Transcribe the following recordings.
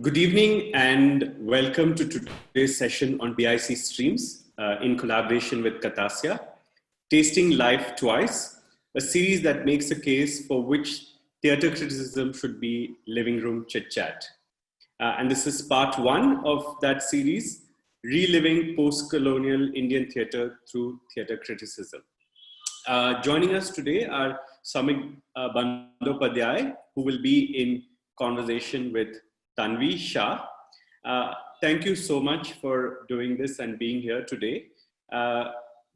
Good evening and welcome to today's session on BIC Streams in collaboration with Katha Siyah, Tasting Life Twice, a series that makes a case for which theatre criticism should be living room chit-chat. And this is part one of that series, Reliving Post-Colonial Indian Theatre Through Theatre Criticism. Joining us today are Samik Bandyopadhyay, who will be in conversation with Tanvi Shah. Thank you so much for doing this and being here today.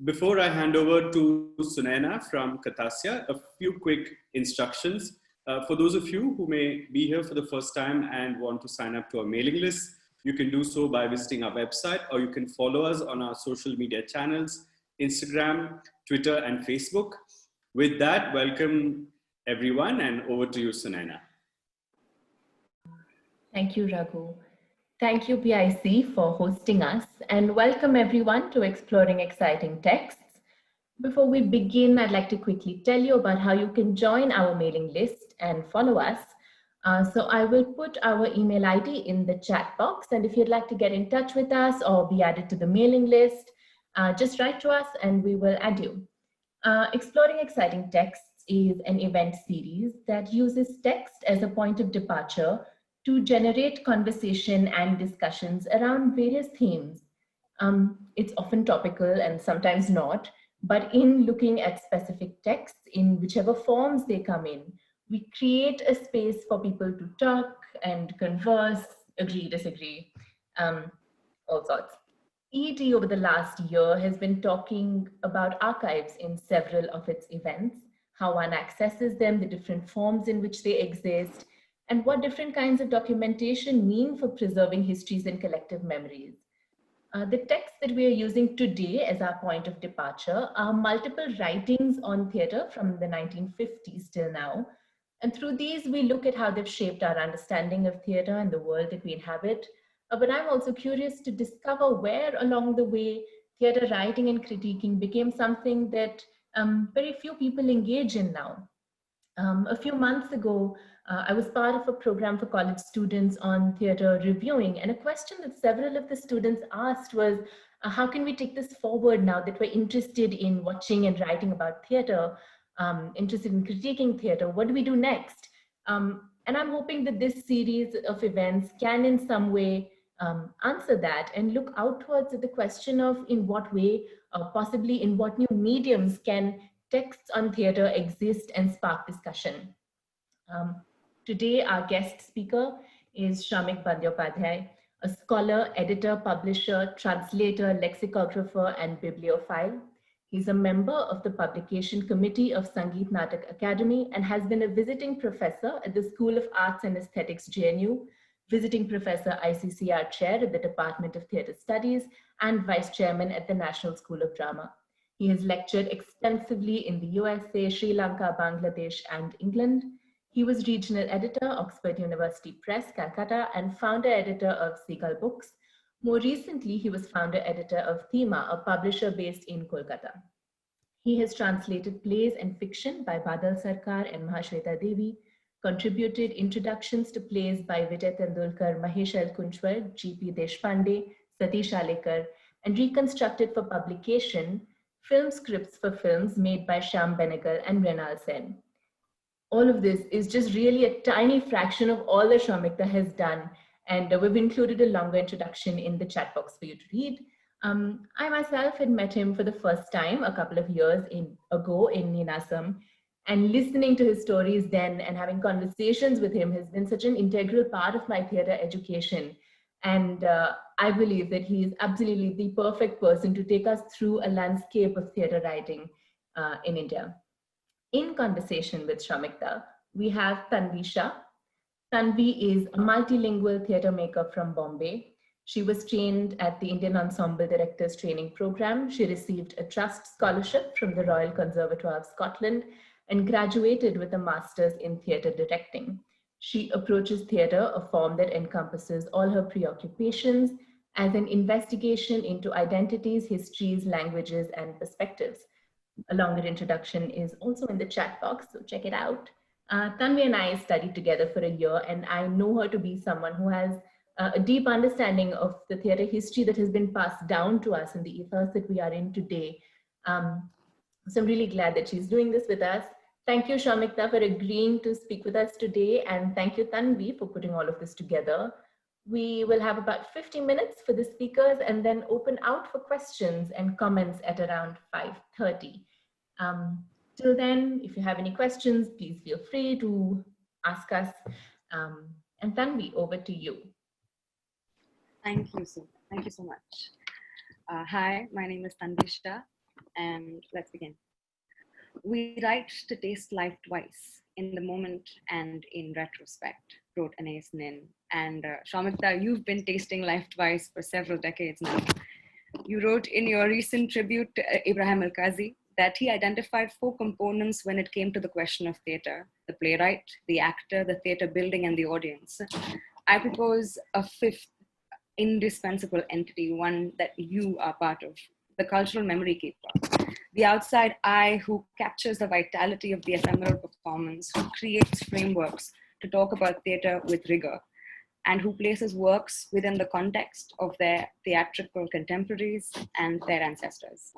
Before I hand over to Sunaina from Katha Siyah, a few quick instructions. For those of you who may be here for the first time and want to sign up to our mailing list, you can do so by visiting our website, or you can follow us on our social media channels, Instagram, Twitter, and Facebook. With that, welcome everyone, and over to you, Sunaina. Thank you, Raghu. Thank you, BIC, for hosting us, and welcome everyone to Exploring Exciting Texts. Before we begin, I'd like to quickly tell you about how you can join our mailing list and follow us. So I will put our email ID in the chat box, and if you'd like to get in touch with us or be added to the mailing list, just write to us and we will add you. Exploring Exciting Texts is an event series that uses text as a point of departure to generate conversation and discussions around various themes. It's often topical and sometimes not, but in looking at specific texts in whichever forms they come in, we create a space for people to talk and converse, agree, disagree, all sorts. ET over the last year has been talking about archives in several of its events, how one accesses them, the different forms in which they exist, and what different kinds of documentation mean for preserving histories and collective memories. The texts that we are using today as our point of departure are multiple writings on theatre from the 1950s till now. And through these, we look at how they've shaped our understanding of theatre and the world that we inhabit. But I'm also curious to discover where along the way theatre writing and critiquing became something that very few people engage in now. A few months ago, I was part of a program for college students on theatre reviewing, and a question that several of the students asked was, how can we take this forward now that we're interested in watching and writing about theatre, interested in critiquing theatre? What do we do next? And I'm hoping that this series of events can in some way answer that and look outwards at the question of in what way, possibly in what new mediums can texts on theatre exist and spark discussion. Today, our guest speaker is Samik Bandyopadhyay, a scholar, editor, publisher, translator, lexicographer, and bibliophile. He's a member of the publication committee of Sangeet Natak Academy and has been a visiting professor at the School of Arts and Aesthetics, JNU, visiting professor ICCR chair at the Department of Theatre Studies, and vice chairman at the National School of Drama. He has lectured extensively in the USA, Sri Lanka, Bangladesh, and England. He was regional editor, Oxford University Press, Calcutta, and founder editor of Seagull Books. More recently, he was founder editor of Thema, a publisher based in Kolkata. He has translated plays and fiction by Badal Sarkar and Mahashweta Devi, contributed introductions to plays by Vijay Tendulkar, Mahesh L. Kunchwar, G.P. Deshpande, Satish Alekar, and reconstructed for publication film scripts for films made by Shyam Benegal and Mrinal Sen. All of this is just really a tiny fraction of all that Samik has done, and we've included a longer introduction in the chat box for you to read. I myself had met him for the first time a couple of years ago in Ninasam, and listening to his stories then and having conversations with him has been such an integral part of my theatre education. And I believe that he is absolutely the perfect person to take us through a landscape of theatre writing in India. In conversation with Samik, we have Tanvi Shah. Tanvi is a multilingual theatre maker from Bombay. She was trained at the Indian Ensemble Directors Training Program. She received a trust scholarship from the Royal Conservatoire of Scotland and graduated with a master's in theatre directing. She approaches theatre, a form that encompasses all her preoccupations, as an investigation into identities, histories, languages, and perspectives. A longer introduction is also in the chat box, so check it out. Tanvi and I studied together for a year, and I know her to be someone who has a deep understanding of the theatre history that has been passed down to us in the ethos that we are in today. So I'm really glad that she's doing this with us. Thank you, Shamikta, for agreeing to speak with us today. And thank you, Tanvi, for putting all of this together. We will have about 50 minutes for the speakers and then open out for questions and comments at around 5:30. Till then, if you have any questions, please feel free to ask us. And Tanvi, over to you. Thank you so much. Hi, my name is Tanvi Shah, and let's begin. We write to taste life twice, in the moment and in retrospect, wrote Anais Nin. And Shamikta, you've been tasting life twice for several decades now. You wrote in your recent tribute to Ibrahim Al-Qazi that he identified 4 components when it came to the question of theatre: the playwright, the actor, the theatre building, and the audience. I propose a 5th indispensable entity, one that you are part of, the cultural memory keeper, the outside eye who captures the vitality of the ephemeral performance, who creates frameworks to talk about theatre with rigor, and who places works within the context of their theatrical contemporaries and their ancestors.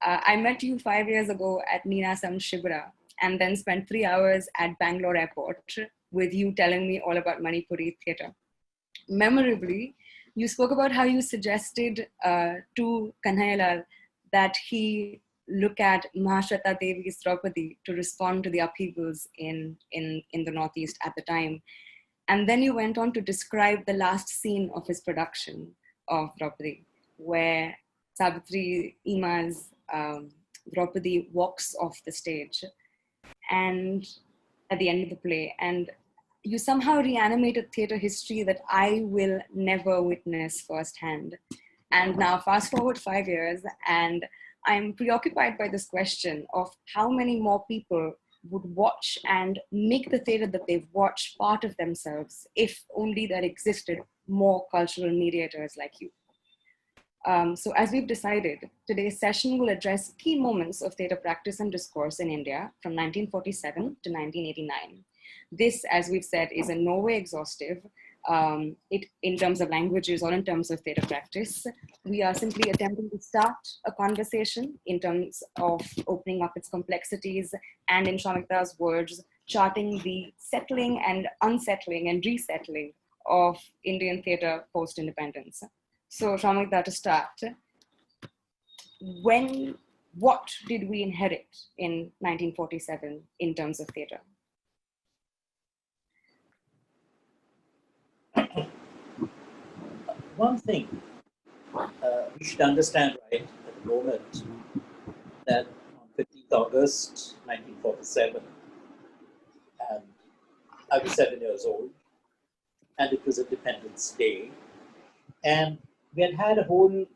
I met you 5 years ago at Neenasam Shibra, and then spent 3 hours at Bangalore airport with you telling me all about Manipuri theatre. Memorably, you spoke about how you suggested to Kanhaiyalal that he look at Mahashweta Devi's Draupadi to respond to the upheavals in the Northeast at the time. And then you went on to describe the last scene of his production of Draupadi, where Savitri Ima's Draupadi walks off the stage and at the end of the play. And you somehow reanimated theatre history that I will never witness firsthand. And now fast forward 5 years, and I'm preoccupied by this question of how many more people would watch and make the theatre that they've watched part of themselves if only there existed more cultural mediators like you. So as we've decided, today's session will address key moments of theatre practice and discourse in India from 1947 to 1989. This, as we've said, is in no way exhaustive in terms of languages or in terms of theatre practice. We are simply attempting to start a conversation in terms of opening up its complexities and, in Shamikta's words, charting the settling and unsettling and resettling of Indian theatre post-independence. So Shamikta, to start, what did we inherit in 1947 in terms of theatre? One thing we should understand right at the moment, that on 15th August 1947, and I was 7 years old, and it was Independence Day, and we had had a whole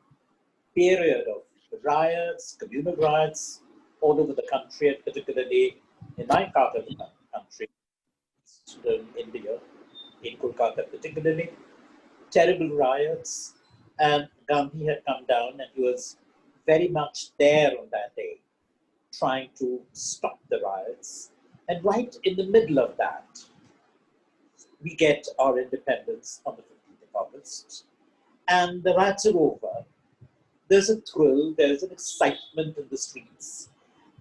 period of riots, communal riots all over the country, and particularly in my part of the country, in India, in Kolkata particularly, terrible riots, and Gandhi had come down and he was very much there on that day, trying to stop the riots. And right in the middle of that, we get our independence on the 15th of August. And the riots are over. There's a thrill, there's an excitement in the streets.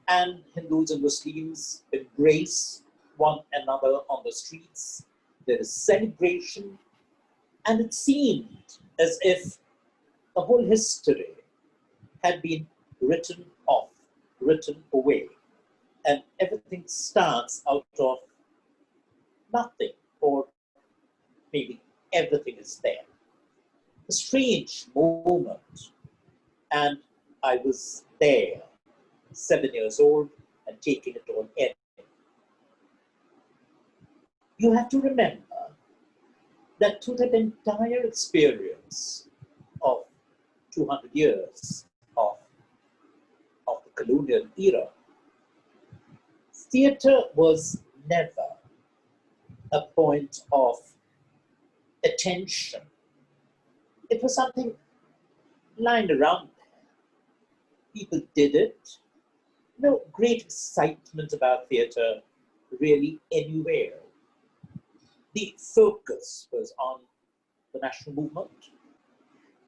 And Hindus and Muslims embrace one another on the streets. There is celebration. And it seemed as if the whole history had been written off, written away. And everything starts out of nothing, or maybe everything is there. A strange moment. And I was there, 7 years old, and taking it all in. You have to remember that through that entire experience of 200 years of the colonial era, theatre was never a point of attention. It was something lying around there. People did it. No great excitement about theatre really anywhere. The focus was on the national movement.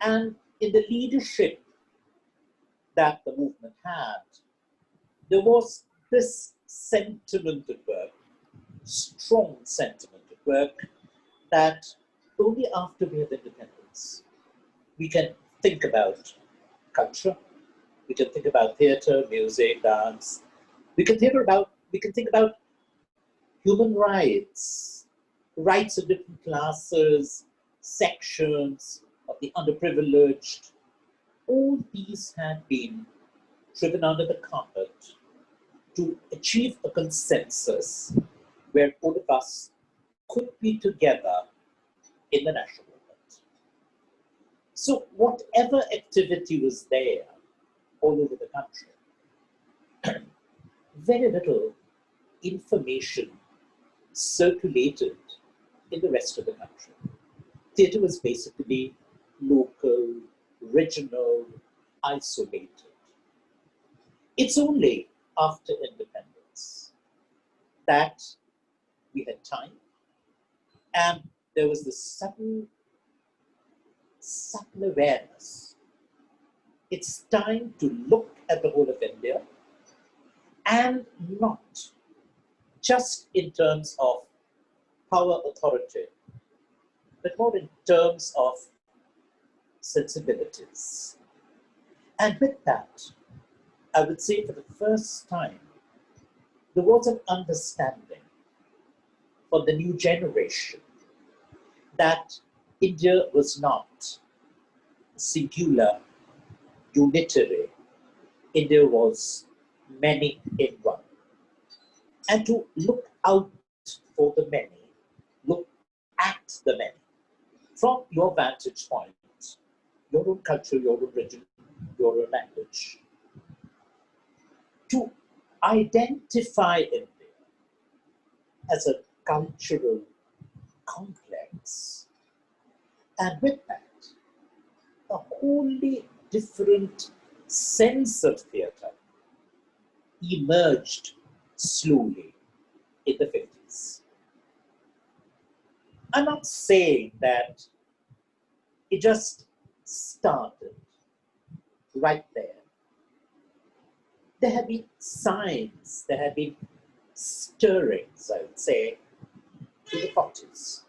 And in the leadership that the movement had, there was this sentiment at work, strong sentiment at work, that only after we have independence, we can think about culture, we can think about theater, music, dance, we can think about human rights, rights of different classes, sections of the underprivileged. All these had been driven under the carpet to achieve a consensus where all of us could be together in the national movement. So whatever activity was there all over the country, very little information circulated in the rest of the country. Theatre was basically local, regional, isolated. It's only after independence that we had time, and there was this sudden awareness. It's time to look at the whole of India, and not just in terms of power, authority, but more in terms of sensibilities. And with that, I would say for the first time, there was an understanding for the new generation that India was not singular, unitary. India was many in one. And to look out for the many, look at the many, from your vantage point, your own culture, your own religion, your own language, to identify India as a cultural complex, and with that, a wholly different sense of theatre emerged slowly in the 50s. I'm not saying that it just started right there. There have been signs, there have been stirrings, I would say, in the 40s.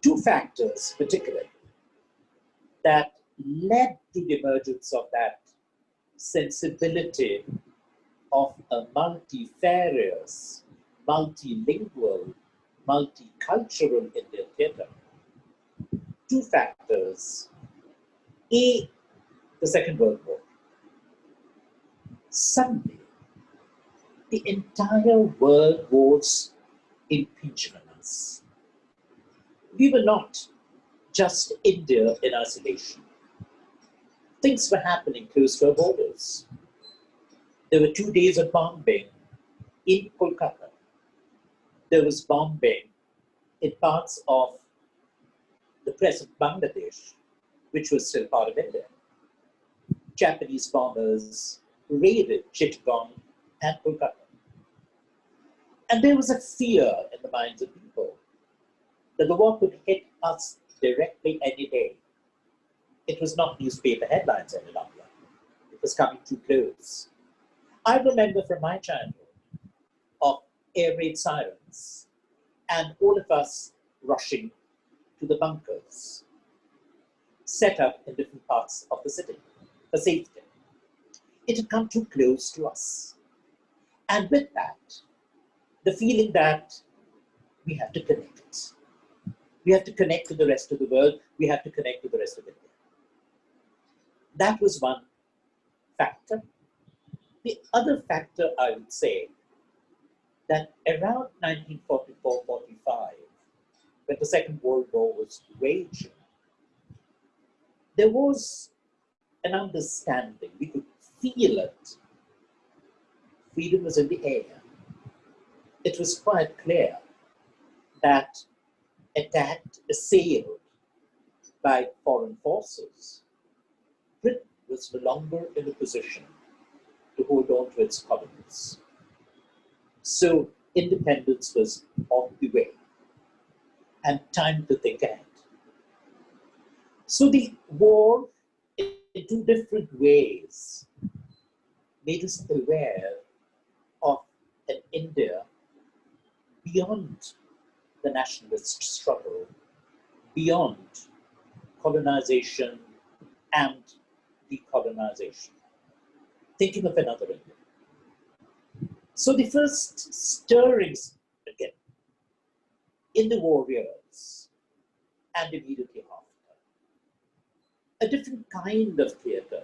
Two factors, particularly, that led to the emergence of that sensibility of a multifarious, multilingual, multicultural Indian theatre. Two factors. A, the Second World War. Suddenly, the entire world was impinging on us. We were not just India in isolation. Things were happening close to our borders. There were 2 days of bombing in Kolkata. There was bombing in parts of the present Bangladesh, which was still part of India. Japanese bombers raided Chittagong and Kolkata. And there was a fear in the minds of people that the war could hit us directly any day. It was not newspaper headlines any longer. It was coming too close. I remember from my childhood of air raid sirens and all of us rushing to the bunkers set up in different parts of the city for safety. It had come too close to us. And with that, the feeling that we have to connect. We have to connect to the rest of the world. We have to connect to the rest of India. That was one factor. The other factor, I would say, that around 1944-45, when the Second World War was raging, there was an understanding. We could feel it. Freedom was in the air. It was quite clear that attacked, assailed by foreign forces, Britain was no longer in a position to hold on to its colonies. So independence was on the way and time to think ahead. So the war, in two different ways, made us aware of an India beyond the nationalist struggle, beyond colonization and decolonization, thinking of another India. So the first stirrings, again, in the war years and immediately after, a different kind of theatre,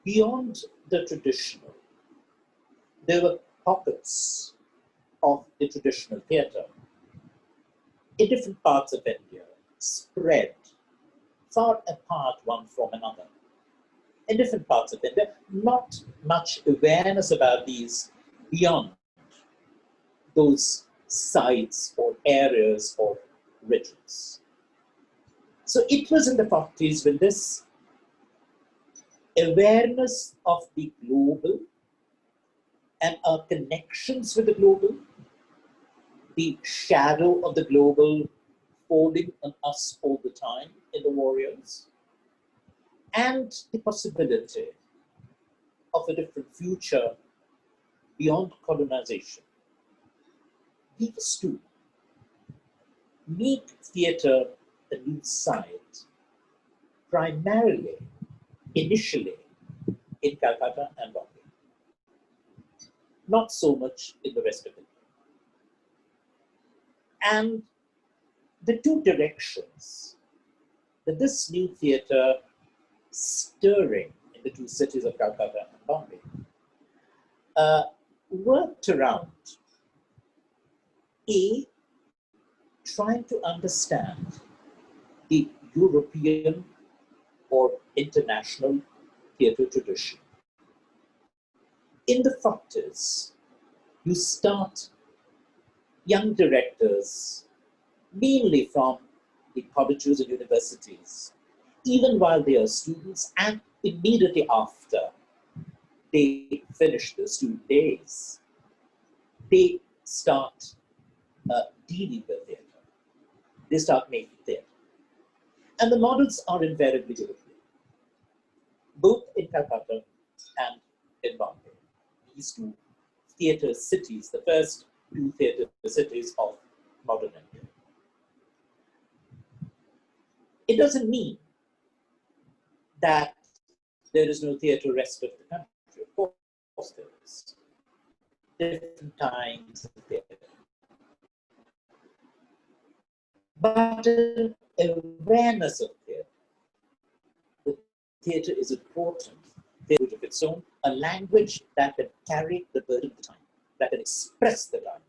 beyond the traditional. There were pockets of the traditional theatre in different parts of India, spread far apart one from another. In different parts of India, not much awareness about these beyond those sites or areas or regions. So it was in the 40s when this awareness of the global and our connections with the global, the shadow of the global falling on us all the time in the warriors, and the possibility of a different future beyond colonization. These two make theatre a new site, primarily, initially, in Calcutta and Bombay. Not so much in the rest of India. And the two directions that this new theatre stirring in the two cities of Calcutta and Bombay worked around trying to understand the European or international theatre tradition. In the 40s, you start young directors, mainly from the colleges and universities, even while they are students and immediately after they finish their student days, they start dealing with theatre. They start making theatre. And the models are invariably European, both in Calcutta and in Bombay. These two theatre cities, the first two theatre cities of modern India. It doesn't mean that there is no theatre rest of the country. Of course there is. Different kinds of theatre. But an awareness of theatre. The theatre is important. Language of its own, a language that can carry the burden of the time, that can express the time,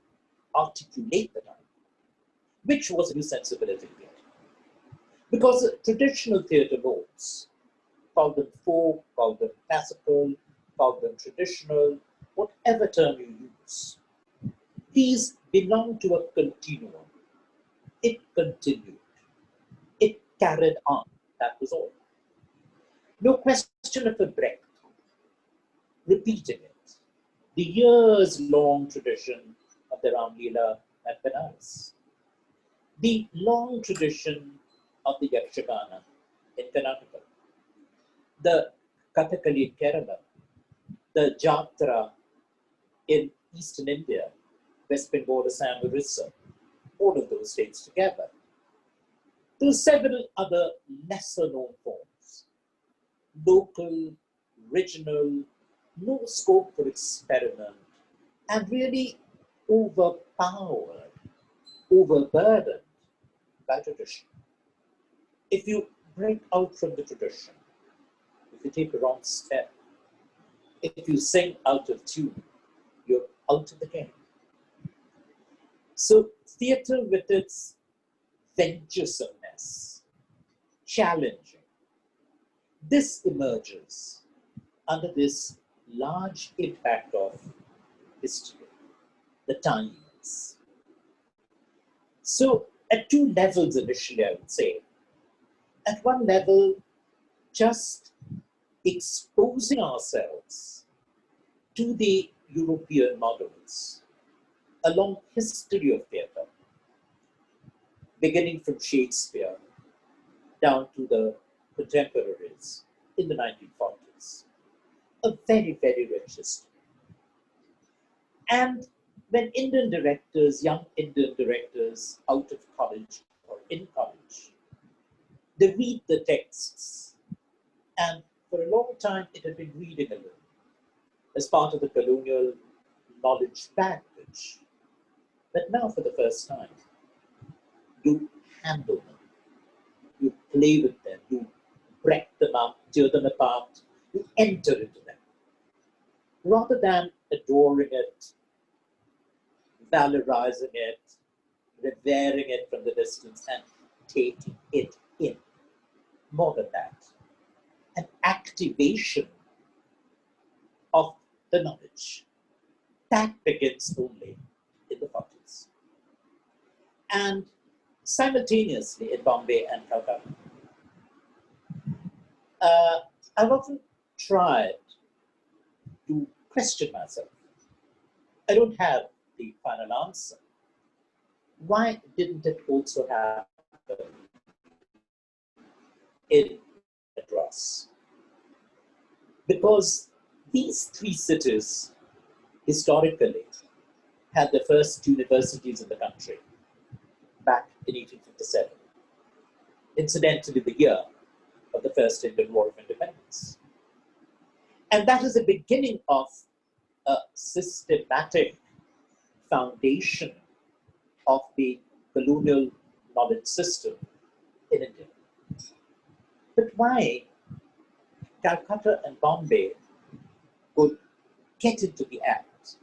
articulate the time, which was a new sensibility in theatre. Because traditional theatre modes, call them folk, call them classical, call them traditional, whatever term you use, these belong to a continuum. It continued. It carried on. That was all. No question of a break. Repeating it. The years-long tradition of the Ram Leela at Benares. The long tradition of the Yakshagana in Karnataka. The Kathakali in Kerala. The Jatra in Eastern India, West Bengal, Assam, Orissa. All of those states together. There are several other lesser-known forms. Local, regional, no scope for experiment, and really overpowered, overburdened by tradition. If you break out from the tradition, if you take a wrong step, if you sing out of tune, you're out of the game. So theatre with its venturesomeness, challenging, this emerges under this large impact of history, the times. So at two levels initially, I would say. At one level, just exposing ourselves to the European models, a long history of theatre, beginning from Shakespeare, down to the contemporaries in the 1940s. A very, very rich history. And when Indian directors, young Indian directors out of college or in college, they read the texts, and for a long time it had been reading alone as part of the colonial knowledge baggage. But now for the first time, you handle them, you play with them, you break them up, tear them apart, you enter into them. Rather than adoring it, valorizing it, revering it from the distance and taking it in. More than that, an activation of the knowledge. That begins only in the 40s. And simultaneously in Bombay and Calcutta, I've often tried to question myself. I don't have the final answer. Why didn't it also happen in Madras? Because these three cities historically had the first universities in the country back in 1857, incidentally the year of the First Indian War of Independence. And that is the beginning of a systematic foundation of the colonial knowledge system in India. But why Calcutta and Bombay could get into the act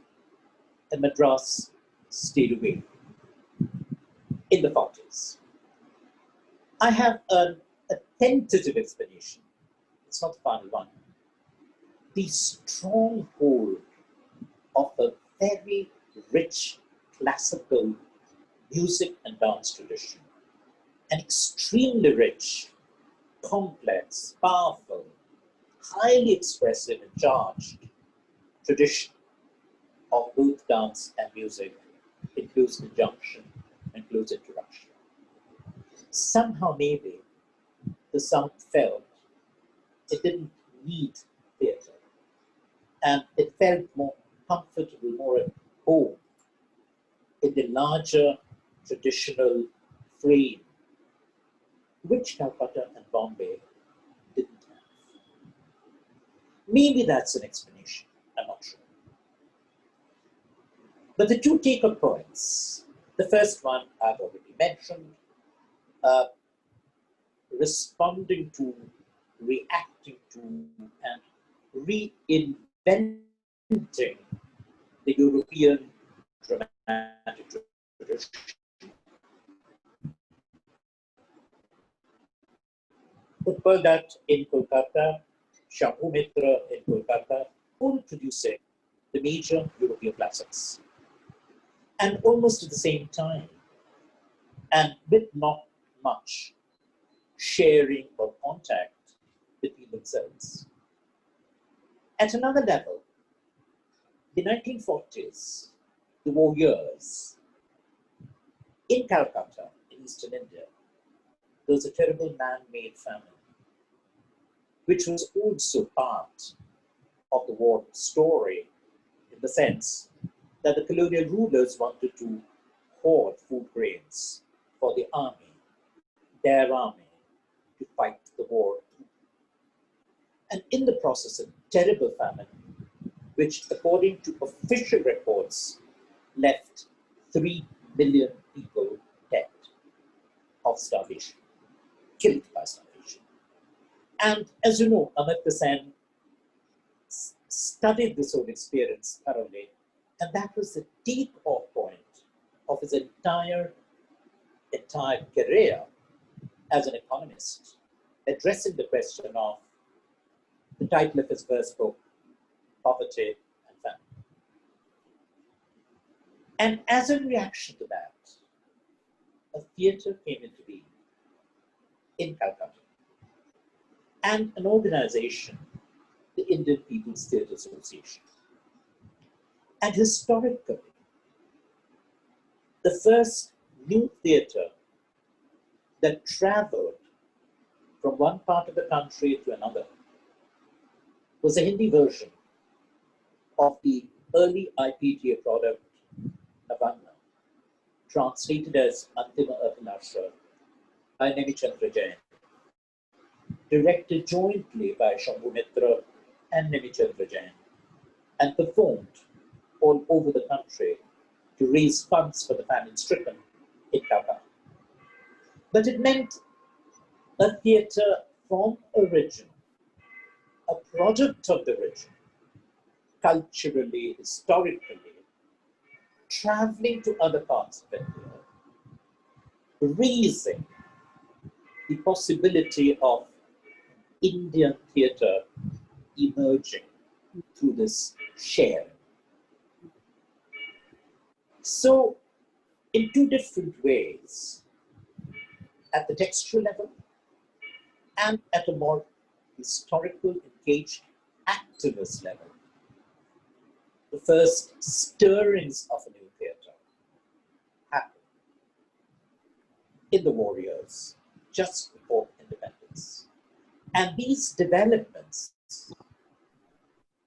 and Madras stayed away in the 40s? I have a tentative explanation. It's not the final one. The stronghold of a very rich classical music and dance tradition, an extremely rich, complex, powerful, highly expressive and charged tradition of both dance and music, includes conjunction, includes interruption. Somehow maybe the South felt it didn't need theatre, and it felt more comfortable, more at home in the larger traditional frame, which Calcutta and Bombay didn't have. Maybe that's an explanation, I'm not sure. But the two take-up points, the first one I've already mentioned, responding to, reacting to, and reinventing the European dramatic tradition. Utpal Dutt in Kolkata, Shambhu Mitra in Kolkata, all producing the major European classics. And almost at the same time, and with not much sharing or contact between themselves. At another level, the 1940s, the war years, in Calcutta, in eastern India, there was a terrible man-made famine, which was also part of the war story, in the sense that the colonial rulers wanted to hoard food grains for the army, their army, to fight the war. And in the process, a terrible famine, which according to official reports, left 3 million people dead of starvation, killed by starvation. And as you know, Amartya Sen studied this whole experience thoroughly, and that was the take-off point of his entire career as an economist, addressing the question of the title of his first book, Poverty and Famine. And as a reaction to that, a theatre came into being in Calcutta, and an organization, the Indian People's Theatre Association. And historically, the first new theatre that traveled from one part of the country to another was a Hindi version of the early IPTA product Navanna, translated as Antima Abhinasha by Nemichandra Jain, directed jointly by Shambhu Mitra and Nemichandra Jain, and performed all over the country to raise funds for the famine-stricken in Dhaka. But it meant a theatre from a region, a product of the region, culturally, historically, traveling to other parts of India, raising the possibility of Indian theatre emerging through this share. So, in two different ways, at the textual level and at a more historical, engaged, activist level, the first stirrings of a new theatre happened in the war years, just before independence. And these developments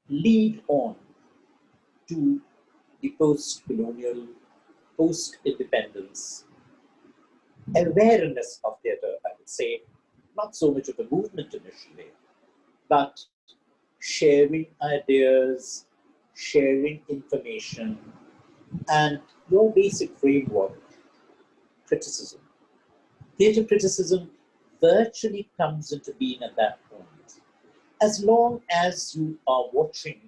lead on to the post-colonial, post-independence awareness of theatre, I would say, not so much of a movement initially, but sharing ideas, sharing information, and your basic framework, criticism. Theatre criticism virtually comes into being at that point. As long as you are watching,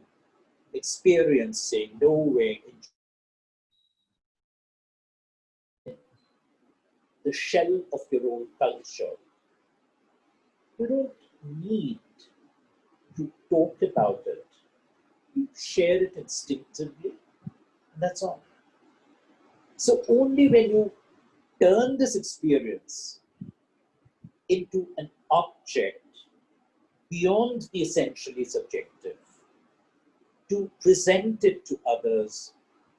experiencing, knowing, the shell of your own culture, you don't need to talk about it. You share it instinctively, and that's all. So only when you turn this experience into an object beyond the essentially subjective, to present it to others,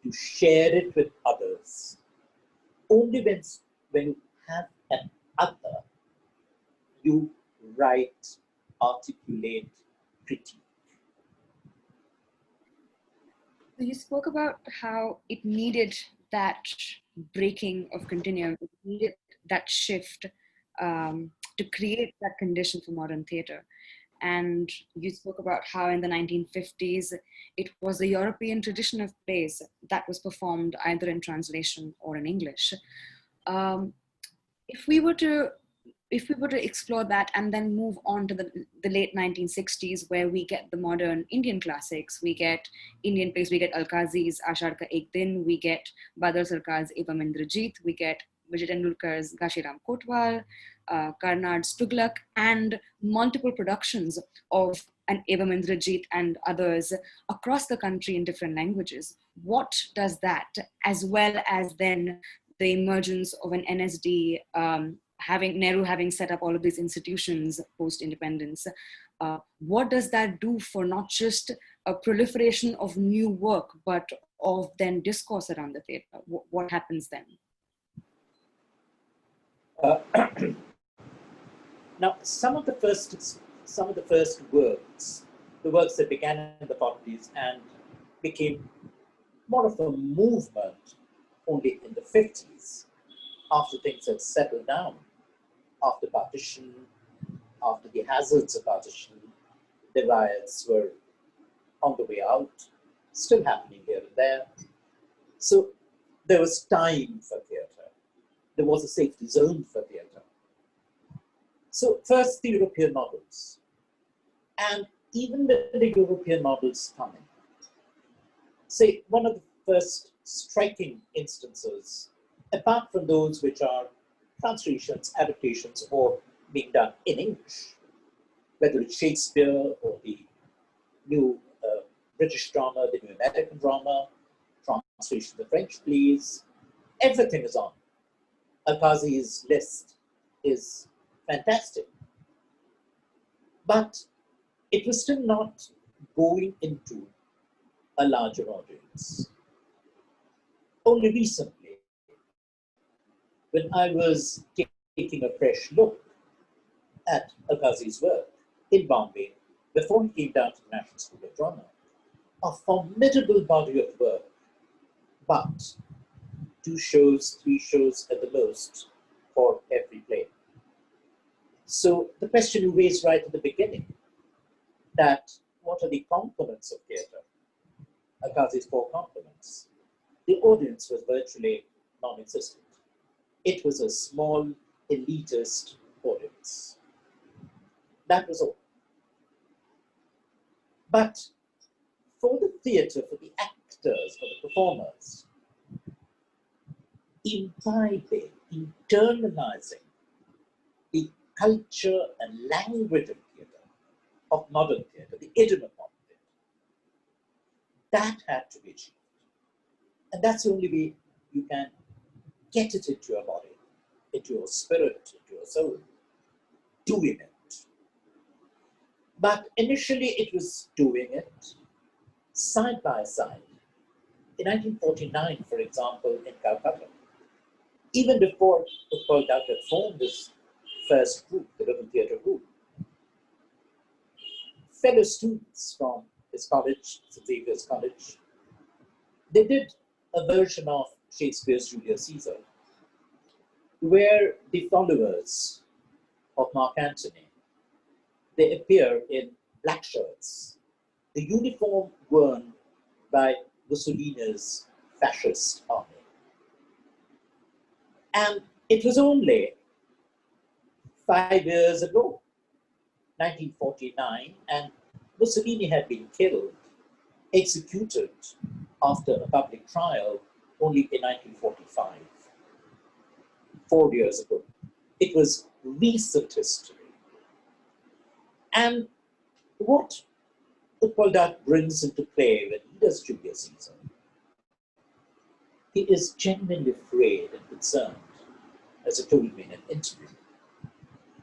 to share it with others, only when you have an other, you write, articulate, critique. You spoke about how it needed that breaking of continuum, it needed that shift to create that condition for modern theatre. And you spoke about how in the 1950s, it was the European tradition of plays that was performed either in translation or in English. If we were to explore that and then move on to the late 1960s, where we get the modern Indian classics, we get Indian plays, we get Alkazi's Ashar Ka Ek Din, we get Badar Sarkar's Evam Indrajit, we get Vijay Tendulkar's Gashiram Kotwal, Karnad's Tughlaq, and multiple productions of an Evam Indrajit and others across the country in different languages. What does that, as well as then the emergence of an NSD, Nehru having set up all of these institutions post-independence, what does that do for not just a proliferation of new work, but of then discourse around the theatre? What happens then? Now, some of the first works, the works that began in the 40s and became more of a movement only in the 50s, after things had settled down, after partition, after the hazards of partition, the riots were on the way out, still happening here and there. So there was time for theatre. There was a safety zone for theatre. So first the European models. And even with the European models coming, say one of the first striking instances, apart from those which are translations, adaptations, or being done in English, whether it's Shakespeare or the new British drama, the new American drama, translation of the French plays, everything is on. Alkazi's list is fantastic. But it was still not going into a larger audience. Only recently, when I was taking a fresh look at Al-Ghazi's work in Bombay before he came down to the National School of Drama. A formidable body of work, but 2 shows, 3 shows at the most for every play. So the question you raised right at the beginning, that what are the components of theatre? Al-Ghazi's 4 components. The audience was virtually non-existent. It was a small, elitist audience. That was all. But for the theatre, for the actors, for the performers, imbibing, internalizing the culture and language of theatre, of modern theatre, the idiom of modern theatre, that had to be achieved. And that's the only way you can get it into your body, into your spirit, into your soul, doing it. But initially it was doing it side by side. In 1949, for example, in Calcutta, even before Utpal Dutt had formed this first group, the Little Theatre Group, fellow students from his college, St. Xavier's College, they did a version of Shakespeare's Julius Caesar, where the followers of Mark Antony, they appear in black shirts, the uniform worn by Mussolini's fascist army. And it was only 5 years ago, 1949, and Mussolini had been killed, executed after a public trial only in 1945, 4 years ago. It was recent history. And what Utpal Dutt brings into play when he does Julius Caesar, he is genuinely afraid and concerned, as he told me in an interview.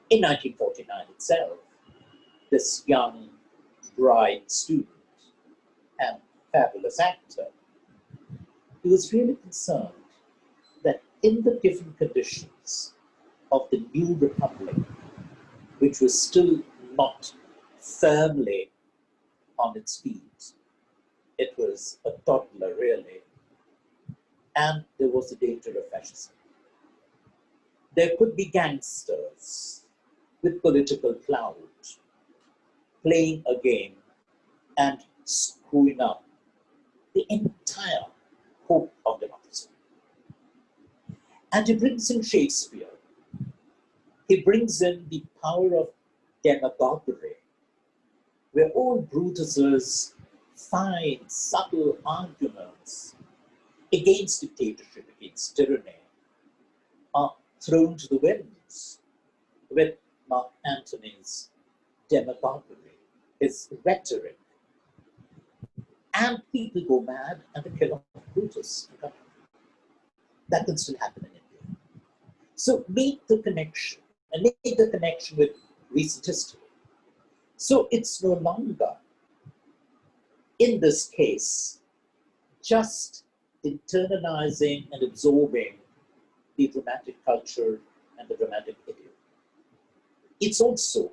In 1949 itself, this young, bright student and fabulous actor, he was really concerned that in the given conditions of the new republic, which was still not firmly on its feet, it was a toddler really, and there was the danger of fascism. There could be gangsters with political clout playing a game and screwing up the entire hope of democracy. And he brings in Shakespeare. He brings in the power of demagoguery, where all Brutus's fine, subtle arguments against dictatorship, against tyranny, are thrown to the winds with Mark Antony's demagoguery, his rhetoric. And people go mad and they kill off Brutus. That can still happen in India. So make the connection, and make the connection with recent history. So it's no longer, in this case, just internalizing and absorbing the dramatic culture and the dramatic idiom. It's also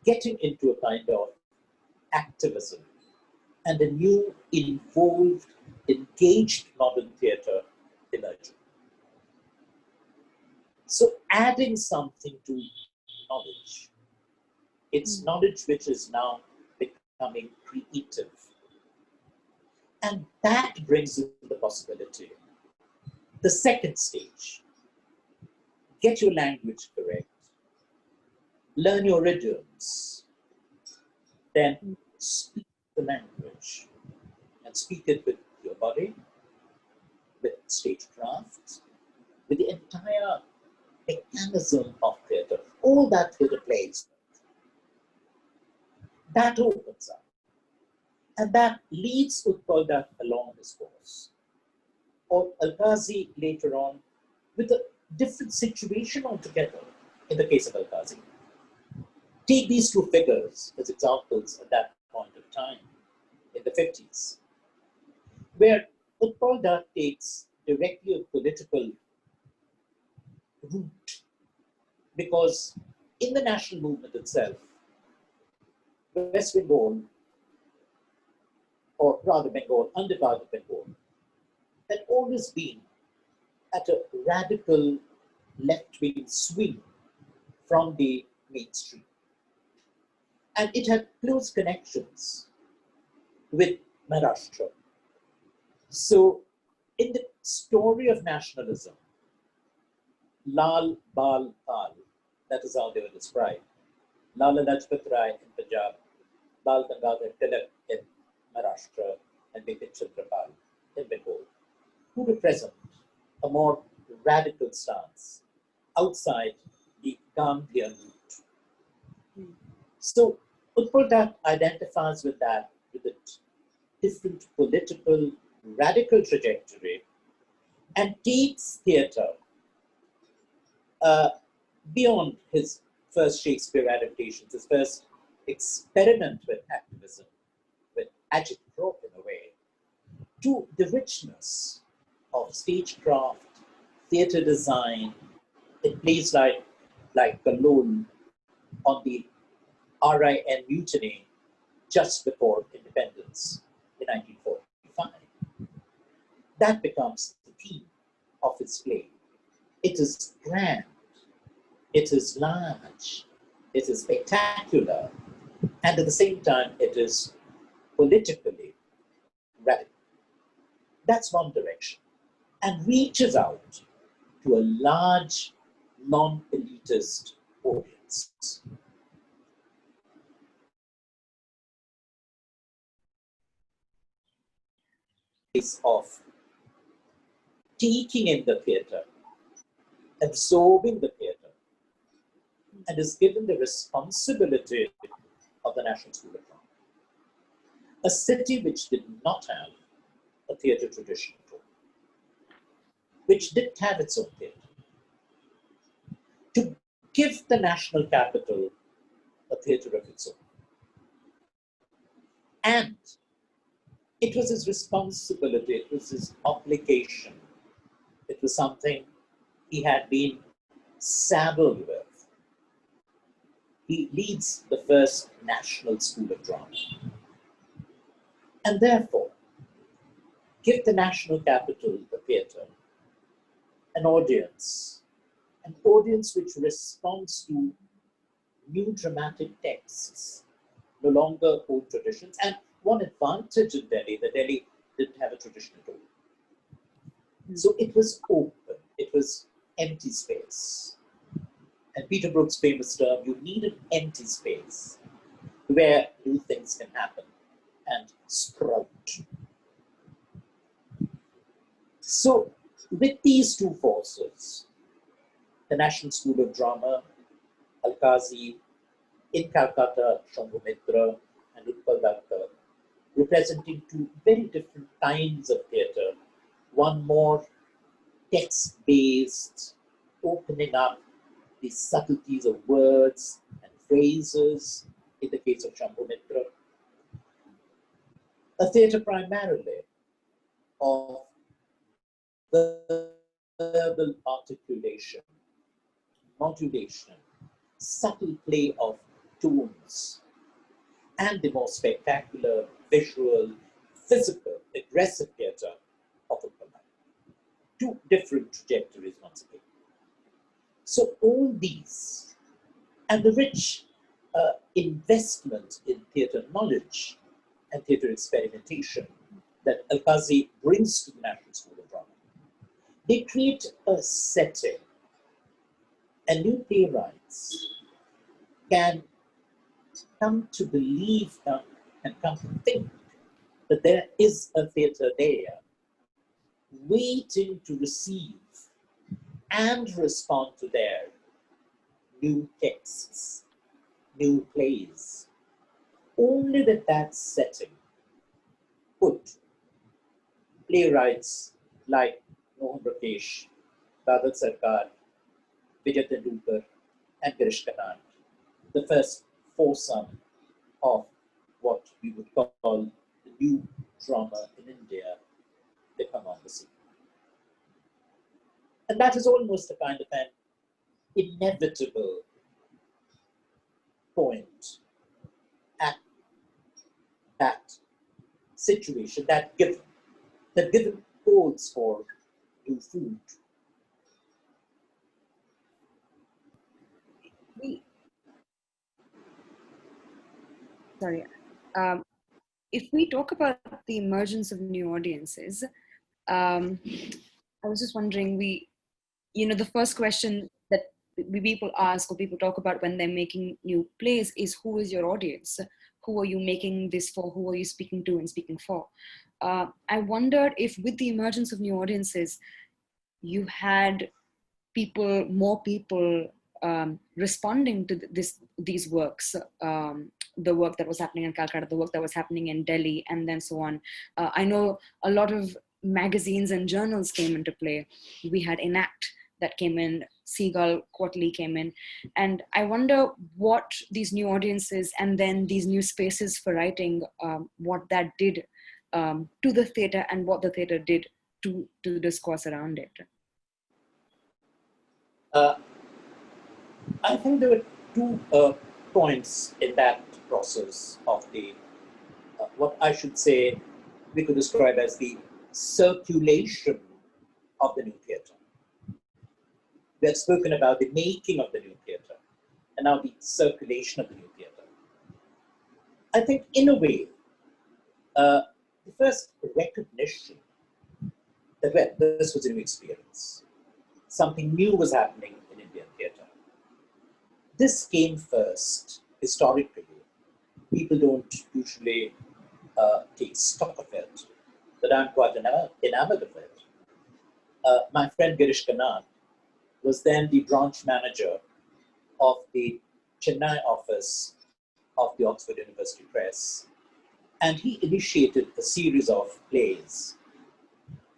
getting into a kind of activism and a new, involved, engaged modern theatre emerging. So adding something to knowledge. It's knowledge which is now becoming creative. And that brings in the possibility. The second stage, get your language correct, learn your idioms, then speak the language, and speak it with your body, with stagecraft, with the entire mechanism of theatre, all that theatre plays. That opens up. And that leads Utpal Dutt along his course. Or Al-Ghazi later on, with a different situation altogether in the case of Al-Ghazi. Take these 2 figures as examples at that point of time, in the 50s, where Utpal Dutt takes directly a political route because in the national movement itself, West Bengal, or rather Bengal, underpart of Bengal, had always been at a radical left-wing swing from the mainstream. And it had close connections with Maharashtra. So, in the story of nationalism, Lal, Bal, Pal, that is how they were described. Lala Lajpat Rai in Punjab, Bal Gangadhar Tilak in Maharashtra, and Bipin Chandra Pal in Bengal, who represent a more radical stance outside the Gandhian route. So, Utpal identifies with that, with a different political, radical trajectory, and takes theatre beyond his first Shakespeare adaptations, his first experiment with activism, with agitprop in a way, to the richness of stagecraft, theatre design, in plays like Kalol on the RIN mutiny just before independence in 1945. That becomes the theme of his play. It is grand, it is large, it is spectacular, and at the same time, it is politically radical. That's one direction, and reaches out to a large, non-elitist audience. Of taking in the theatre, absorbing the theatre, and is given the responsibility of the National School of Drama. A city which did not have a theatre tradition at all, which didn't have its own theatre. To give the national capital a theatre of its own. And it was his responsibility, it was his obligation, it was something he had been saddled with. He leads the first National School of Drama. And therefore, give the national capital, the theatre, an audience which responds to new dramatic texts, no longer old traditions. And one advantage in Delhi, that Delhi didn't have a tradition at all. So it was open, it was empty space. And Peter Brook's famous term, you need an empty space where new things can happen and sprout. So with these two forces, the National School of Drama, Al-Qazi, in Calcutta, Shambhu Mitra, and Utpal Datta, representing two very different kinds of theatre. One more text-based, opening up the subtleties of words and phrases, in the case of Shambhu Mitra. A theatre primarily of verbal articulation, modulation, subtle play of tones, and the more spectacular, visual, physical, aggressive theatre of Utpal. Two different trajectories once again. So all these, and the rich investment in theatre knowledge and theatre experimentation that Al-Qazi brings to the National School of Drama, they create a setting, and new playwrights can come to believe and come to think that there is a theatre there waiting to receive and respond to their new texts, new plays. Only with that setting could playwrights like Mohan Rakesh, Badal Sarkar, Vijay Tendulkar, and Girish Kanand, the first foursome of what we would call the new drama in India, they come on the scene. And that is almost a kind of an inevitable situation, that given calls for new food. Sorry. If we talk about the emergence of new audiences, I was just wondering, the first question that people ask or people talk about when they're making new plays is, who is your audience? Who are you making this for? Who are you speaking to and speaking for? I wondered if with the emergence of new audiences, you had more people responding to these works, the work that was happening in Calcutta, the work that was happening in Delhi, and then so on. I know a lot of magazines and journals came into play. We had Enact that came in, Seagull Quarterly came in. And I wonder what these new audiences and then these new spaces for writing, what that did to the theatre and what the theatre did to the discourse around it. I think there were two points in that process of the, what I should say, we could describe as the circulation of the new theatre. We have spoken about the making of the new theatre, and now the circulation of the new theatre. I think, in a way, the first recognition that, well, this was a new experience. Something new was happening in Indian theatre. This came first, historically. People don't usually take stock of it, but I'm quite enamored of it. My friend Girish Kanad was then the branch manager of the Chennai office of the Oxford University Press. And he initiated a series of plays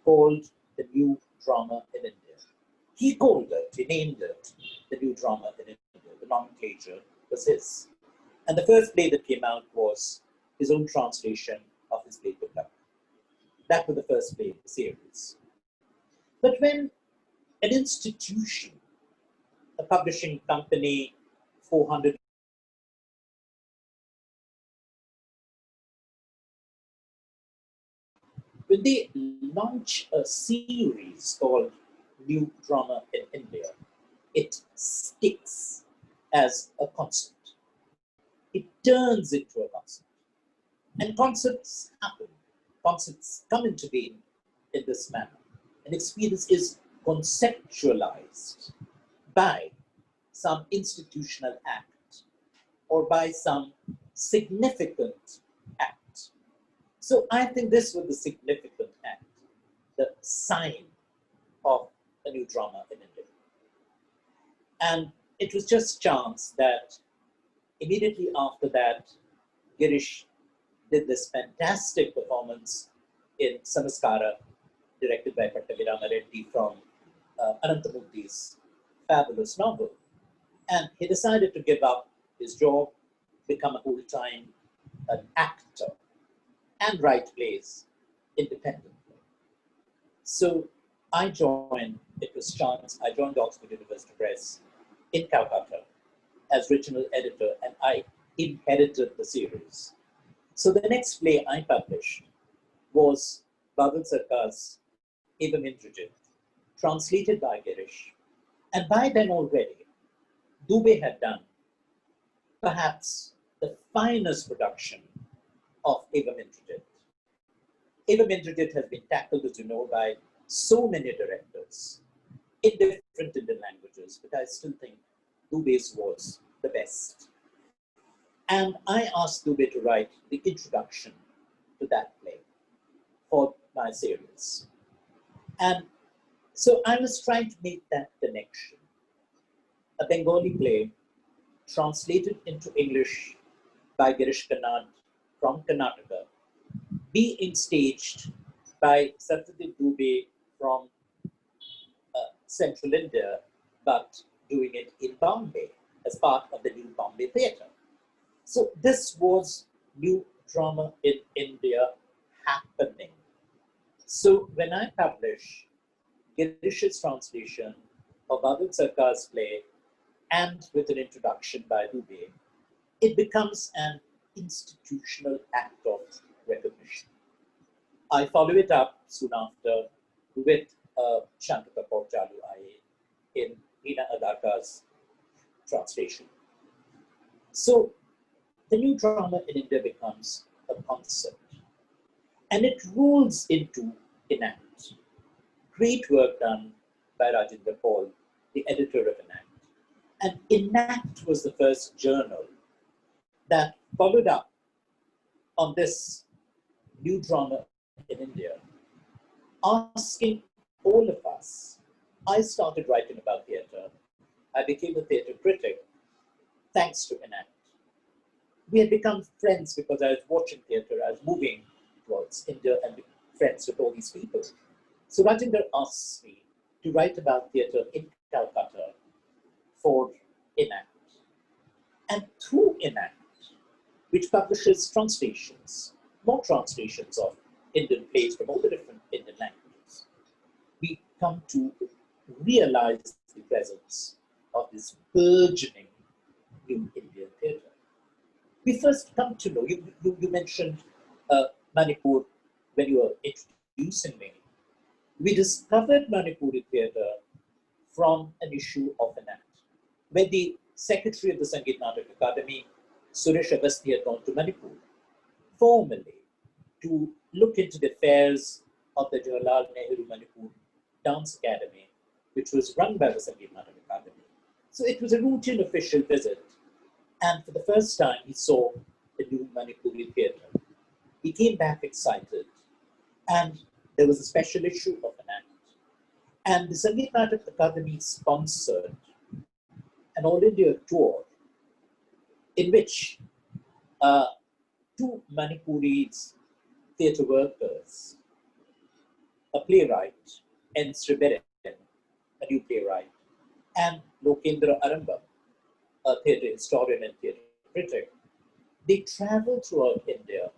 called The New Drama in India. He called it, he named it, The New Drama in India. The nomenclature was his. And the first play that came out was his own translation of his play Tukak. That was the first play in the series. But when an institution, a publishing company, 400 when they launch a series called New Drama in India, it sticks as a concept. It turns into a concept. And concepts happen. Concepts come into being in this manner. An experience is conceptualized by some institutional act or by some significant act. So I think this was the significant act, the sign of a new drama in India. And it was just chance that immediately after that, Girish did this fantastic performance in Samaskara, directed by Pattavirama Reddy from Anantamurthy's fabulous novel. And he decided to give up his job, become a full-time an actor, and write plays independently. So I joined, it was chance, I joined the Oxford University Press in Calcutta as regional editor, and I inherited the series. So the next play I published was Badal Sarkar's Evam Indrajit, translated by Girish. And by then already, Dubey had done perhaps the finest production of Evam Indrajit. Evam Indrajit has been tackled, as you know, by so many directors in different Indian languages, but I still think Dubey's was the best. And I asked Dubey to write the introduction to that play for my series. And so I was trying to make that connection. A Bengali play translated into English by Girish Kanad from Karnataka, being staged by Satyadev Dubey from Central India, but doing it in Bombay as part of the new Bombay Theatre. So this was new drama in India happening. So when I publish Girish's translation of Badal Sarkar's play and with an introduction by Dubey, it becomes an institutional act of recognition. I follow it up soon after with Shantaka Chalu in Hina Adarka's translation. So the new drama in India becomes a concept and it rolls into Enact. Great work done by Rajendra Paul, the editor of Enact. And Enact was the first journal that followed up on this new drama in India, asking all of us. I started writing about theatre. I became a theatre critic thanks to Enact. We had become friends because I was watching theatre, I was moving towards India and friends with all these people. So Rajendra asks me to write about theatre in Calcutta for Enact. And through Enact, which publishes translations, more translations of Indian plays from all the different Indian languages, we come to realize the presence of this burgeoning new Indian theatre. We first come to know, you mentioned Manipur when you were introducing me. We discovered Manipuri theatre from an issue of Enact, where the secretary of the Sangeet Natak Academy, Suresh Agasti, had gone to Manipur formally to look into the affairs of the Jawaharlal Nehru Manipur Dance Academy, which was run by the Sangeet Natak Academy. So it was a routine official visit. And for the first time, he saw the new Manipuri theatre. He came back excited. And there was a special issue of Enact. And the Sangeet Natak Academy sponsored an All India tour in which two Manipuri theatre workers, a playwright, N. Sriberen, a new playwright, and Lokendra Arambam, a theatre historian and theatre critic, they traveled throughout India.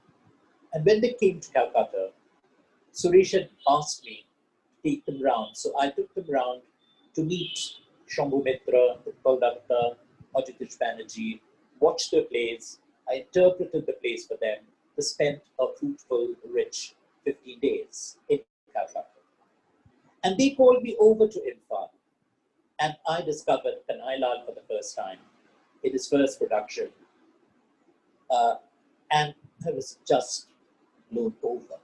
And when they came to Calcutta, Suresh had asked me to take them round. So I took them round to meet Shambhu Mitra, Utpal Datta, Ajitish Banerjee, watched their plays. I interpreted the plays for them. They spent a fruitful, rich 15 days in Calcutta. And they called me over to Imphal. And I discovered Kanhai Lal for the first time in his first production. And I was just blown over.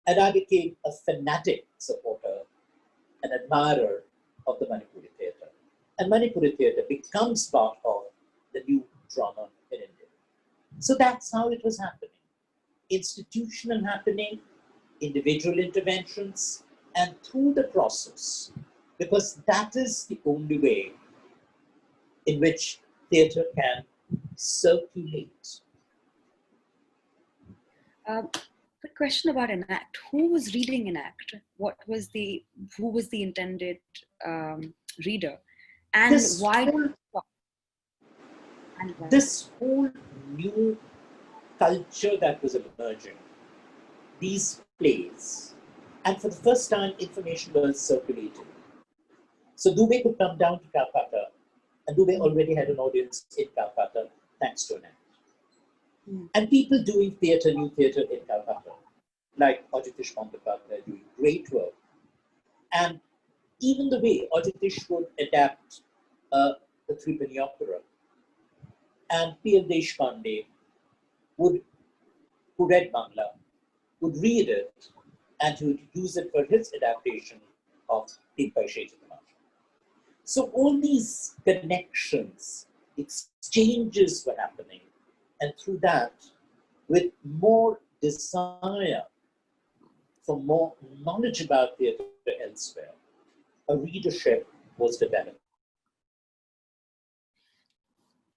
And I became a fanatic supporter, an admirer of the Manipuri theatre. And Manipuri theatre becomes part of the new drama in India. So that's how it was happening. Institutional happening, individual interventions, and through the process, because that is the only way in which theatre can circulate. Quick question about Enact. Who was reading Enact? Who was the intended reader? And This whole new culture that was emerging, these plays, and for the first time, information was circulating. So Dubey could come down to Calcutta, and Dubey already had an audience in Calcutta, thanks to Enact. And people doing theatre, new theatre in Calcutta, like Ajitish Bandyopadhyay doing great work. And even the way Ajitish would adapt the three-penny opera, and P.L. Deshpande who read Bangla, would read it, and he would use it for his adaptation of Teen Paishe Chitamash. So all these connections, exchanges were happening, and through that, with more desire for more knowledge about theatre elsewhere, a readership was developed.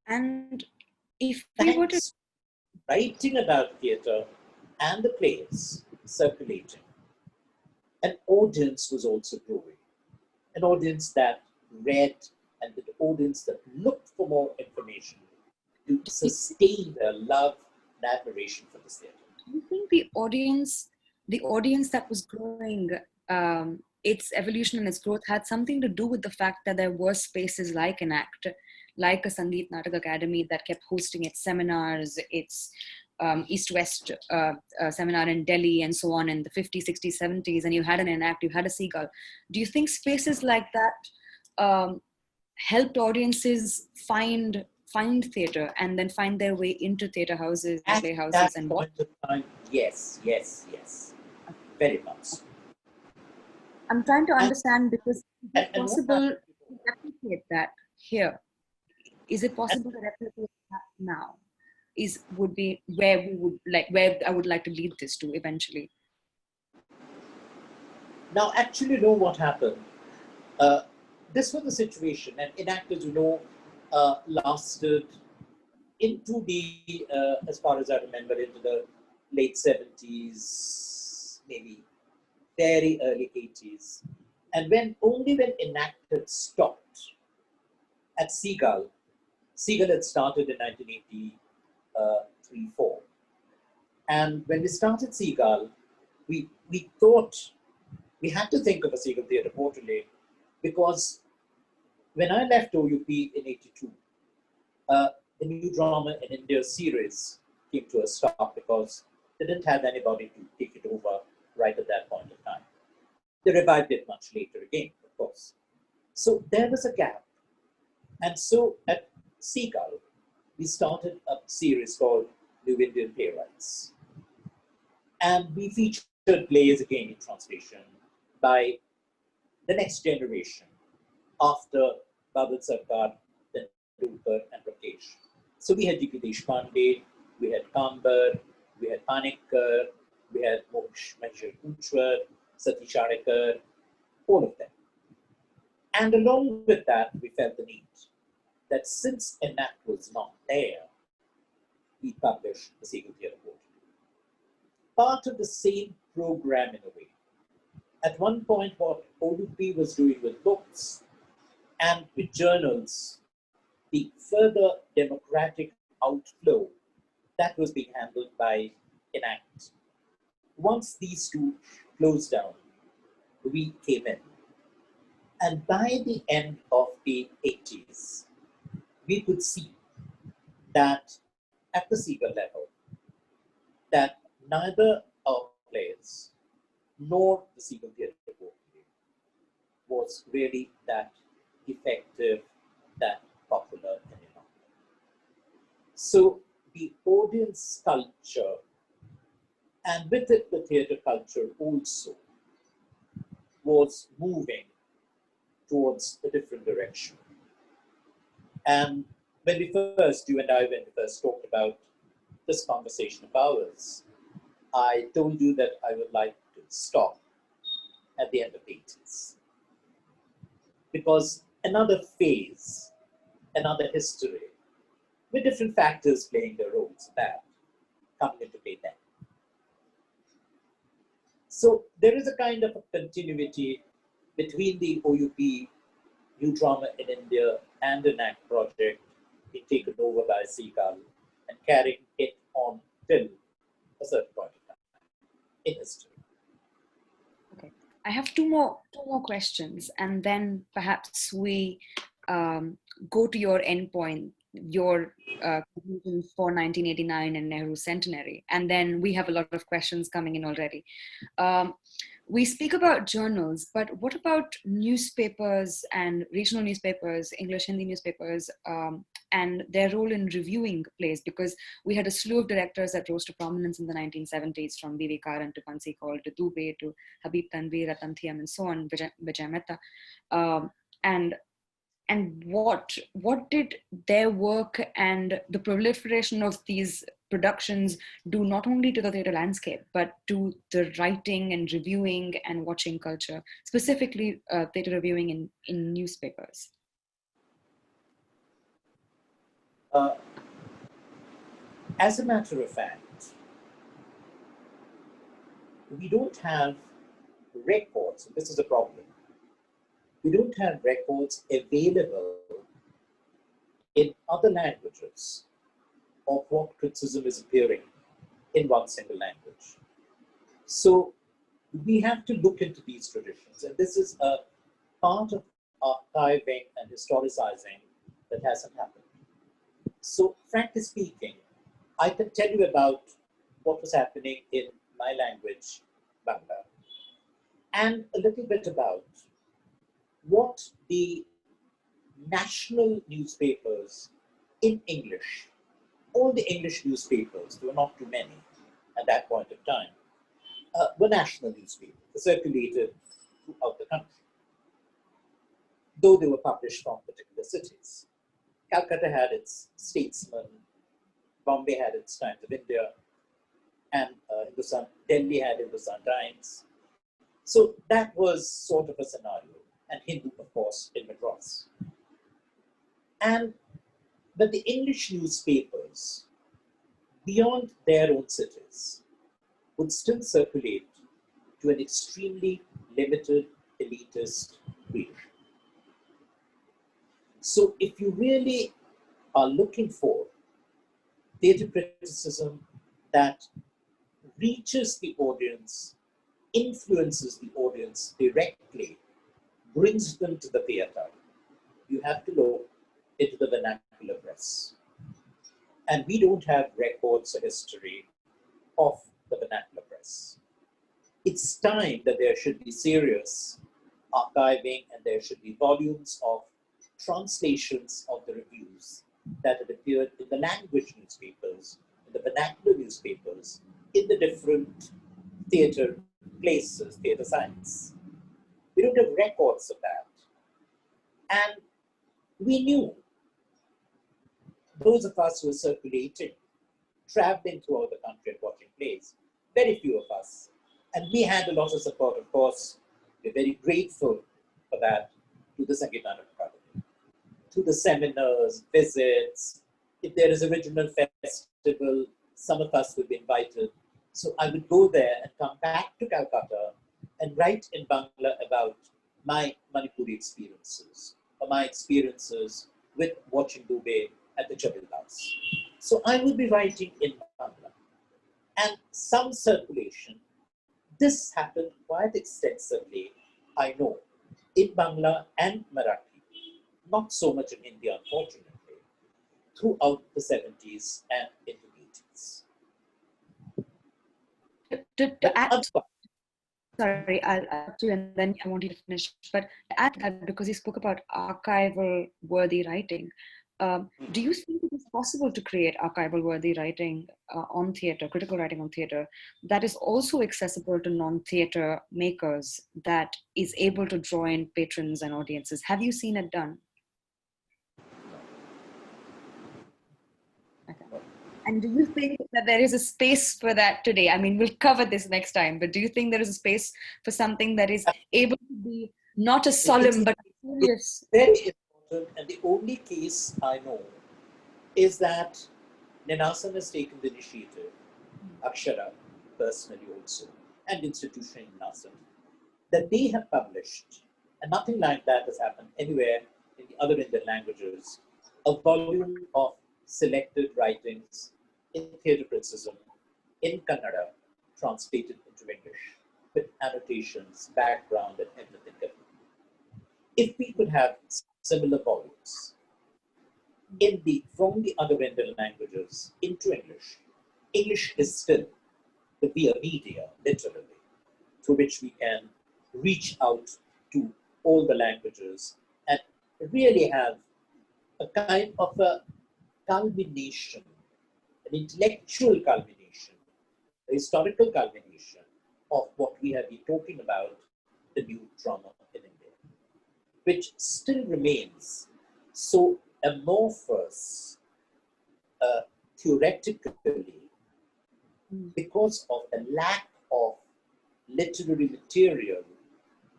And if we were to writing about theatre and the plays circulating, an audience was also growing. An audience that read and an audience that looked for more information to sustain their love and admiration for this theatre. Do you think the audience that was growing, its evolution and its growth had something to do with the fact that there were spaces like Enact, like a Sangeet Natak Academy that kept hosting its seminars, its East-West seminar in Delhi and so on in the 50s, 60s, 70s, and you had an Enact, you had a Seagull. Do you think spaces like that helped audiences find theatre and then find their way into theatre houses, playhouses, and what? Yes, very much. I'm trying to understand, because is it possible to replicate that here? Is it possible to replicate that now? Would be where I would like to lead this to eventually. Now, actually, know what happened. This was the situation, and Enact, as you know, lasted into the, as far as I remember, into the late 70s, maybe very early 80s. And only when Enact had stopped at Seagull had started in 1983-4. And when we started Seagull, we thought we had to think of a Seagull Theatre quarterly, because when I left OUP in 82, the new drama in India series came to a stop because they didn't have anybody to take it over right at that point of time. They revived it much later again, of course. So there was a gap. And so at Seagull, we started a series called New Indian Playwrights. And we featured plays again in translation by the next generation after Babul Sarkar, then Dulkar and Prakash. So we had D.P. Deshpande, we had Kambar, we had Panikkar, we had Maheshwar Kuchwar, Satish Arekar, all of them. And along with that, we felt the need that since Enact was not there, we published the Seagull Theatre Quarterly. Part of the same program in a way. At one point, what OUP was doing with books and with journals, the further democratic outflow, that was being handled by Enact. Once these two closed down, we came in. And by the end of the 80s, we could see that at the Seagull level, that neither our plays nor the Seagull Theatre Quarterly was really that effective, that popular anymore. So the audience culture, and with it the theatre culture also, was moving towards a different direction. And when you and I, when we first talked about this conversation of ours, I told you that I would like to stop at the end of the 80s. Because another phase, another history, with different factors playing their roles in that, coming into play then. So there is a kind of a continuity between the OUP New Drama in India and the Enact project being taken over by Seagull and carrying it on till a certain point of time in history. Okay, I have two more questions, and then perhaps we go to your endpoint, your conclusion for 1989 and Nehru centenary, and then we have a lot of questions coming in already. We speak about journals, but what about newspapers and regional newspapers, English, Hindi newspapers, and their role in reviewing plays? Because we had a slew of directors that rose to prominence in the 1970s, from B.V. Karan to Pansi Kaul to Dubey to Habib Tanvir, Ratan Thiam, and so on, Vijay Mehta. And what did their work and the proliferation of these productions do not only to the theatre landscape, but to the writing and reviewing and watching culture, specifically theatre reviewing in newspapers? As a matter of fact, we don't have records, and this is a problem. We don't have records available in other languages of what criticism is appearing in one single language. So we have to look into these traditions, and this is a part of archiving and historicizing that hasn't happened. So, frankly speaking, I can tell you about what was happening in my language, Bangla, and a little bit about what the national newspapers in English, all the English newspapers, there were not too many at that point of time, were national newspapers, circulated throughout the country, though they were published from particular cities. Calcutta had its Statesman, Bombay had its Times of India, and Delhi had Hindustan Times. So that was sort of a scenario, and Hindu, of course, in Madras. But the English newspapers, beyond their own cities, would still circulate to an extremely limited, elitist readership. So if you really are looking for theatre criticism that reaches the audience, influences the audience directly, brings them to the theatre, you have to look into the vernacular press. And we don't have records or history of the vernacular press. It's time that there should be serious archiving and there should be volumes of translations of the reviews that had appeared in the language newspapers, in the vernacular newspapers, in the different theatre places, theatre sites. We don't have records of that. And we knew, those of us who were circulating, traveling throughout the country and watching plays, very few of us. And we had a lot of support, of course. We're very grateful for that to the Sangeetana Academy, to the seminars, visits. If there is a regional festival, some of us will be invited. So I would go there and come back to Calcutta and write in Bangla about my Manipuri experiences, or my experiences with watching Dubey at the Chabil House. So I will be writing in Bangla. And some circulation, this happened quite extensively, I know, in Bangla and Marathi, not so much in India, unfortunately, throughout the 70s and into the 80s. To add, sorry, I'll add to you and then I want you to finish. But to add that, because you spoke about archival worthy writing, do you think it is possible to create archival worthy writing on theatre, critical writing on theatre, that is also accessible to non-theatre makers, that is able to draw in patrons and audiences? Have you seen it done? Okay. And do you think that there is a space for that today? I mean, we'll cover this next time, but do you think there is a space for something that is able to be not as solemn, but serious? Very important, and the only case I know is that Ninasam has taken the initiative, Akshara personally also, and institution Ninasam, that they have published, and nothing like that has happened anywhere in the other Indian languages, a volume of selected writings in theatre criticism in Kannada, translated into English, with annotations, background, and everything. If we could have similar volumes from the other Indian languages into English, English is still the via media, literally, through which we can reach out to all the languages and really have a kind of a culmination, an intellectual culmination, a historical culmination of what we have been talking about, the new drama in India, which still remains so amorphous theoretically because of the lack of literary material,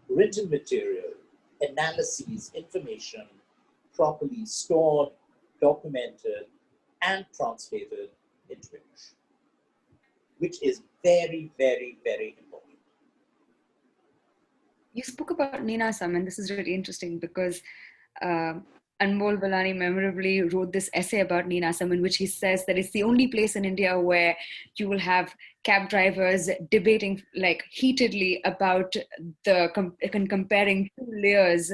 written material, analyses, information properly stored, documented, and translated into English, which is very, very, very important. You spoke about Ninasam, and this is really interesting because Anmol Balani memorably wrote this essay about Ninasam, in which he says that it's the only place in India where you will have cab drivers debating like heatedly about comparing two layers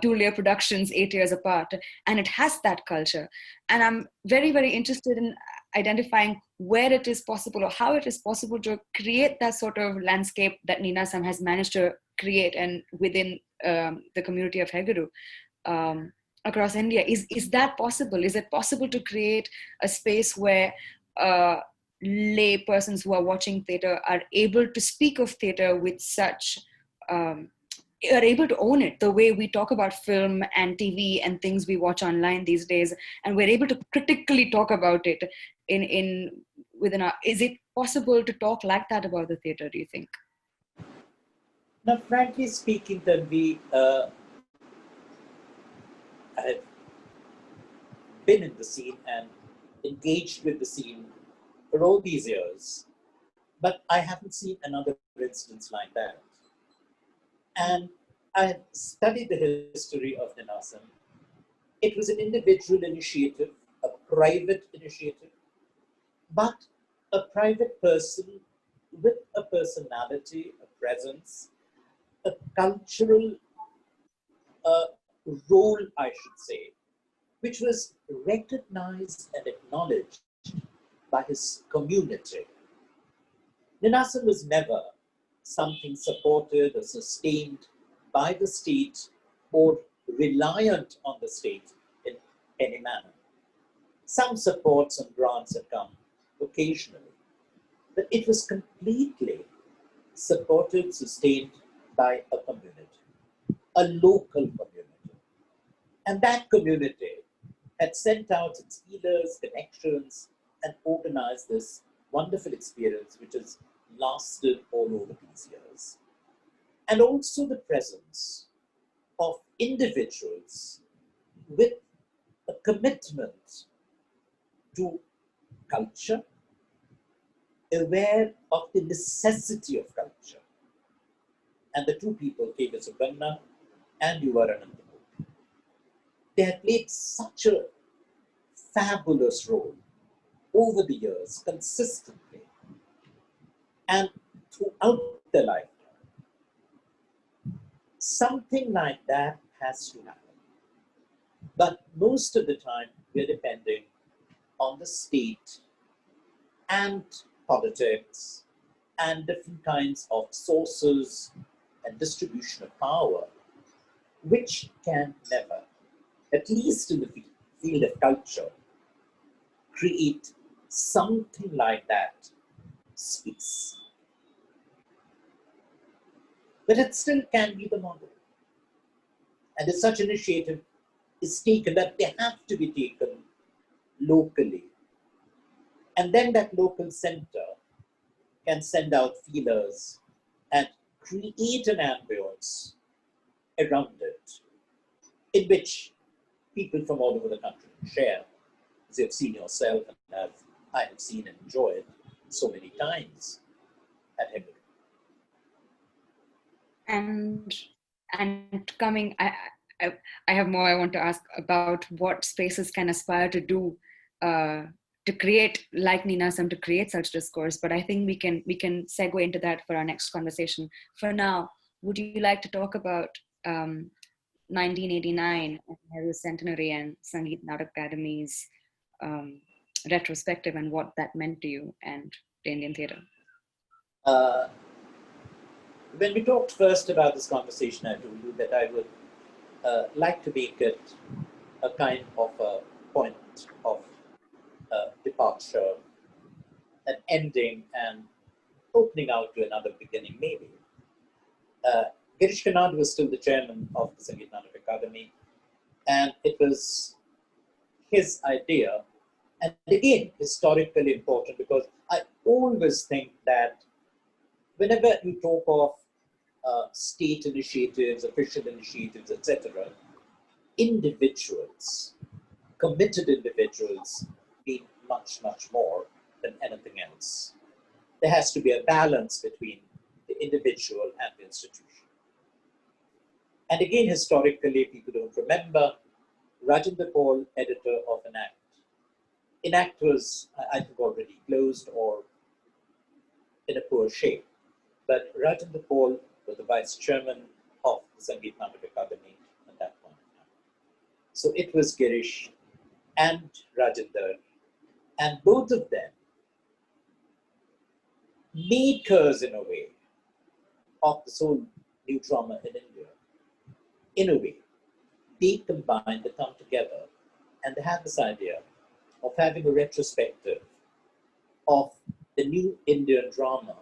two-layer productions 8 years apart, and it has that culture. And I'm very, very interested in identifying where it is possible or how it is possible to create that sort of landscape that Ninasam has managed to create and within the community of Hegaru across India. Is that possible? Is it possible to create a space where lay persons who are watching theatre are able to speak of theatre with such are able to own it the way we talk about film and TV and things we watch online these days, and we're able to critically talk about it within our, is it possible to talk like that about the theatre, do you think? Now, frankly speaking, Tanvi, I have been in the scene and engaged with the scene for all these years, but I haven't seen another instance like that. And I studied the history of Ninasam. It was an individual initiative, a private initiative, but a private person with a personality, a presence, a cultural role, I should say, which was recognized and acknowledged by his community. Ninasam was never something supported or sustained by the state or reliant on the state in any manner. Some supports and grants had come occasionally, but it was completely supported, sustained by a community, a local community. And that community had sent out its healers, connections, and organized this wonderful experience which has lasted all over these years. And also the presence of individuals with a commitment to culture, aware of the necessity of culture. And the two people, K.V. Verma and Yuvaranandamurthy, they have played such a fabulous role over the years, consistently, and throughout their lifetime. Something like that has to happen. But most of the time, we're depending on the state and politics and different kinds of sources and distribution of power, which can never, at least in the field of culture, create something like that space. But it still can be the model. And if such initiative is taken, that they have to be taken locally. And then that local center can send out feelers and create an ambience around it, in which people from all over the country share, as you have seen yourself and I have seen and enjoyed so many times at Hegaru. And coming, I have more I want to ask about what spaces can aspire to do to create, like Ninasam, to create such discourse. But I think we can segue into that for our next conversation. For now, would you like to talk about 1989, Nehru Centenary and Sangeet Natak Academy's retrospective and what that meant to you and the Indian theatre? When we talked first about this conversation, I told you that I would like to make it a kind of a point of departure, an ending, and opening out to another beginning, maybe. Girish Kanad was still the chairman of the Sangeet Natak Academy, and it was his idea, and again, historically important, because I always think that whenever you talk of state initiatives, official initiatives, etc., individuals, committed individuals, mean much, much more than anything else. There has to be a balance between the individual and the institution. And again, historically, people don't remember, Rajendra Paul, editor of Enact. Enact was, I think, already closed or in a poor shape. But Rajendra Paul was the vice chairman of the Sangeet Natak Academy at that So it was Girish and Rajinder, and both of them made curves in a way of this whole new drama in India. In a way, they combined, they come together, and they had this idea of having a retrospective of the new Indian drama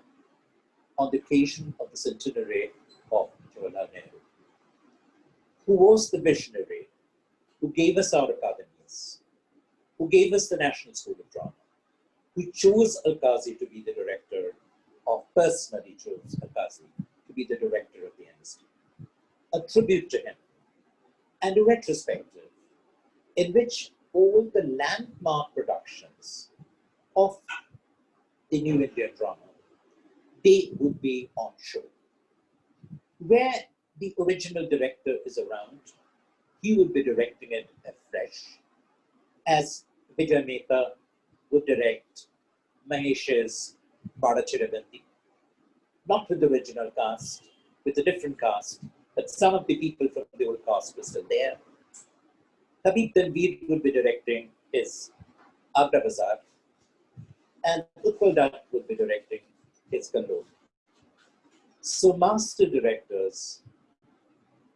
on the occasion of the centenary of Jawaharlal Nehru, who was the visionary, who gave us our academies, who gave us the National School of Drama, who chose Alkazi to be the director of, personally chose Alkazi to be the director of the embassy. A tribute to him and a retrospective in which all the landmark productions of the new Indian drama, they would be on show. Where the original director is around, he would be directing it afresh, as Vijay Mehta would direct Mahesh's Bada Chirabanti, not with the original cast, with a different cast, but some of the people from the old cast were still there. Habib Tanveer would be directing his Agra Bazaar, and Utpal Dutt would be directing his Bangalore. So master directors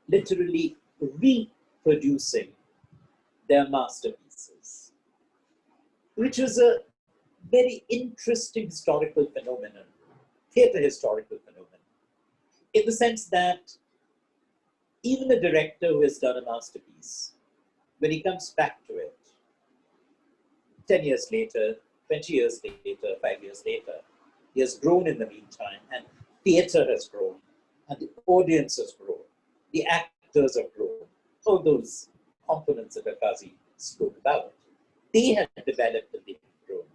literally reproducing their masterpieces, which was a very interesting historical phenomenon, theatre historical phenomenon, in the sense that even a director who has done a masterpiece, when he comes back to it, 10 years later, 20 years later, 5 years later, he has grown in the meantime, and theatre has grown, and the audience has grown, the actors have grown, all those components that Alkazi spoke about, they have developed and they have grown.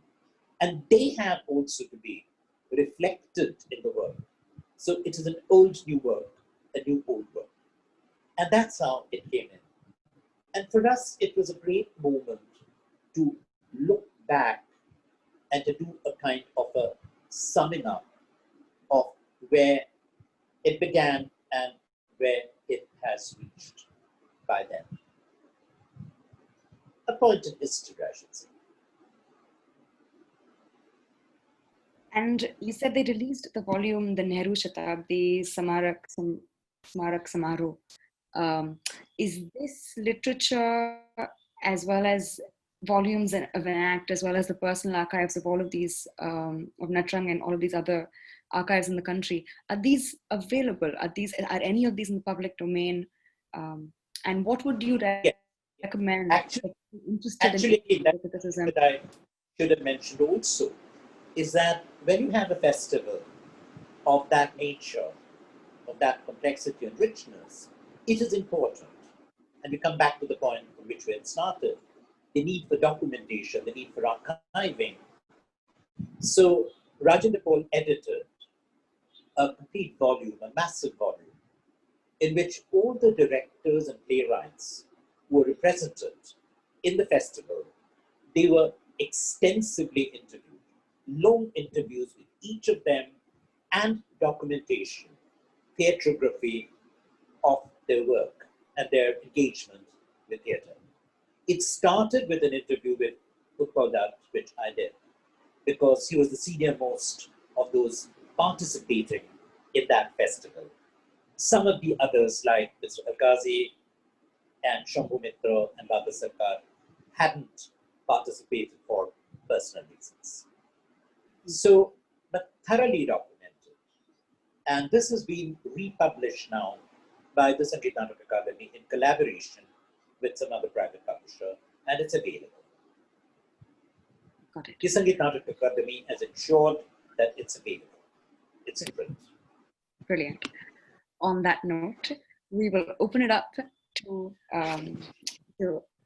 And they have also to be reflected in the work. So it is an old new work, a new old work. And that's how it came in. And for us, it was a great moment to look back and to do a kind of a summing up of where it began and where it has reached by then. A point in history, I should say. And you said they released the volume, the Nehru Shatabdi Samarak Samaroh. Is this literature as well as volumes of an act, as well as the personal archives of all of these, of Natrang and all of these other archives in the country, are these available? Are any of these in the public domain? And what would you recommend? Actually, that I should have mentioned also is that when you have a festival of that nature, of that complexity and richness, it is important. And we come back to the point from which we had started, the need for documentation, the need for archiving. So Rajendra Paul edited a complete volume, a massive volume, in which all the directors and playwrights who were represented in the festival, they were extensively interviewed, long interviews with each of them, and documentation, theatrography of their work and their engagement with theatre. It started with an interview with Utpal Dutt, which I did, because he was the senior most of those participating in that festival. Some of the others, like Mr. Alkazi and Shambhu Mitra and Baba Sarkar, hadn't participated for personal reasons. So, but thoroughly documented. And this has been republished now by the Sangeet Natak Academy in collaboration with some other private publisher, and it's available. Got it. The Sangeet Natak Academy has ensured that it's available. It's in print. Brilliant. On that note, we will open it up to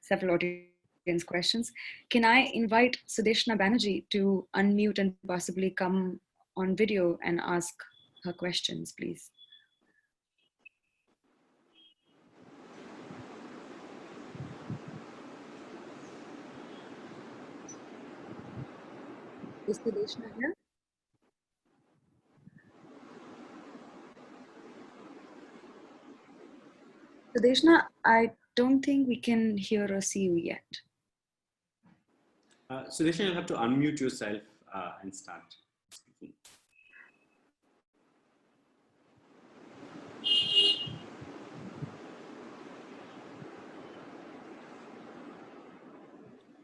several audience questions. Can I invite Sudeshna Banerjee to unmute and possibly come on video and ask her questions, please? Is Sudeshna here? Sudeshna, I don't think we can hear or see you yet. Sudeshna, you'll have to unmute yourself and start speaking.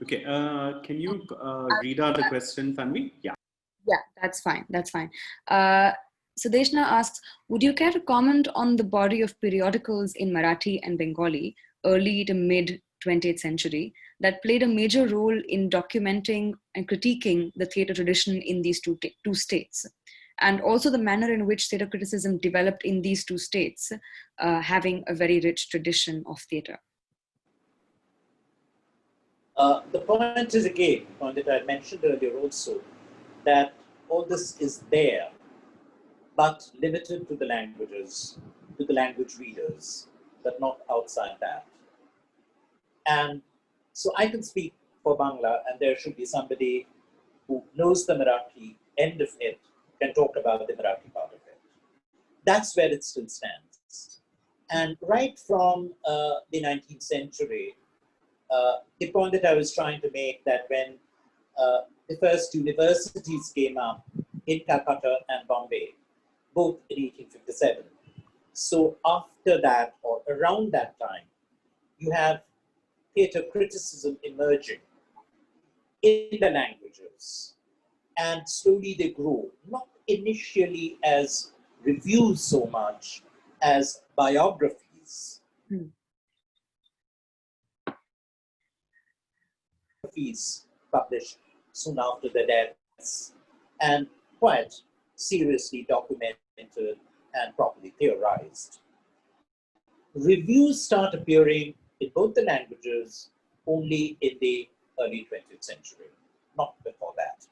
Okay, can you read out the question, Tanvi? Yeah. Yeah, that's fine. That's fine. Sudeshna asks, would you care to comment on the body of periodicals in Marathi and Bengali, early to mid 20th century, that played a major role in documenting and critiquing the theatre tradition in these two states? And also the manner in which theatre criticism developed in these two states, having a very rich tradition of theatre. The point is, again, the point that I mentioned earlier also, that all this is there, but limited to the languages, to the language readers, but not outside that. And so I can speak for Bangla, and there should be somebody who knows the Marathi end of it, can talk about the Marathi part of it. That's where it still stands. And right from the 19th century, the point that I was trying to make, that when the first universities came up in Calcutta and Bombay, both in 1857. So after that, or around that time, you have theatre criticism emerging in the languages. And slowly they grow, not initially as reviews so much as biographies. Biographies published soon after their deaths, and quite seriously documented and properly theorized. Reviews start appearing in both the languages only in the early 20th century, not before that.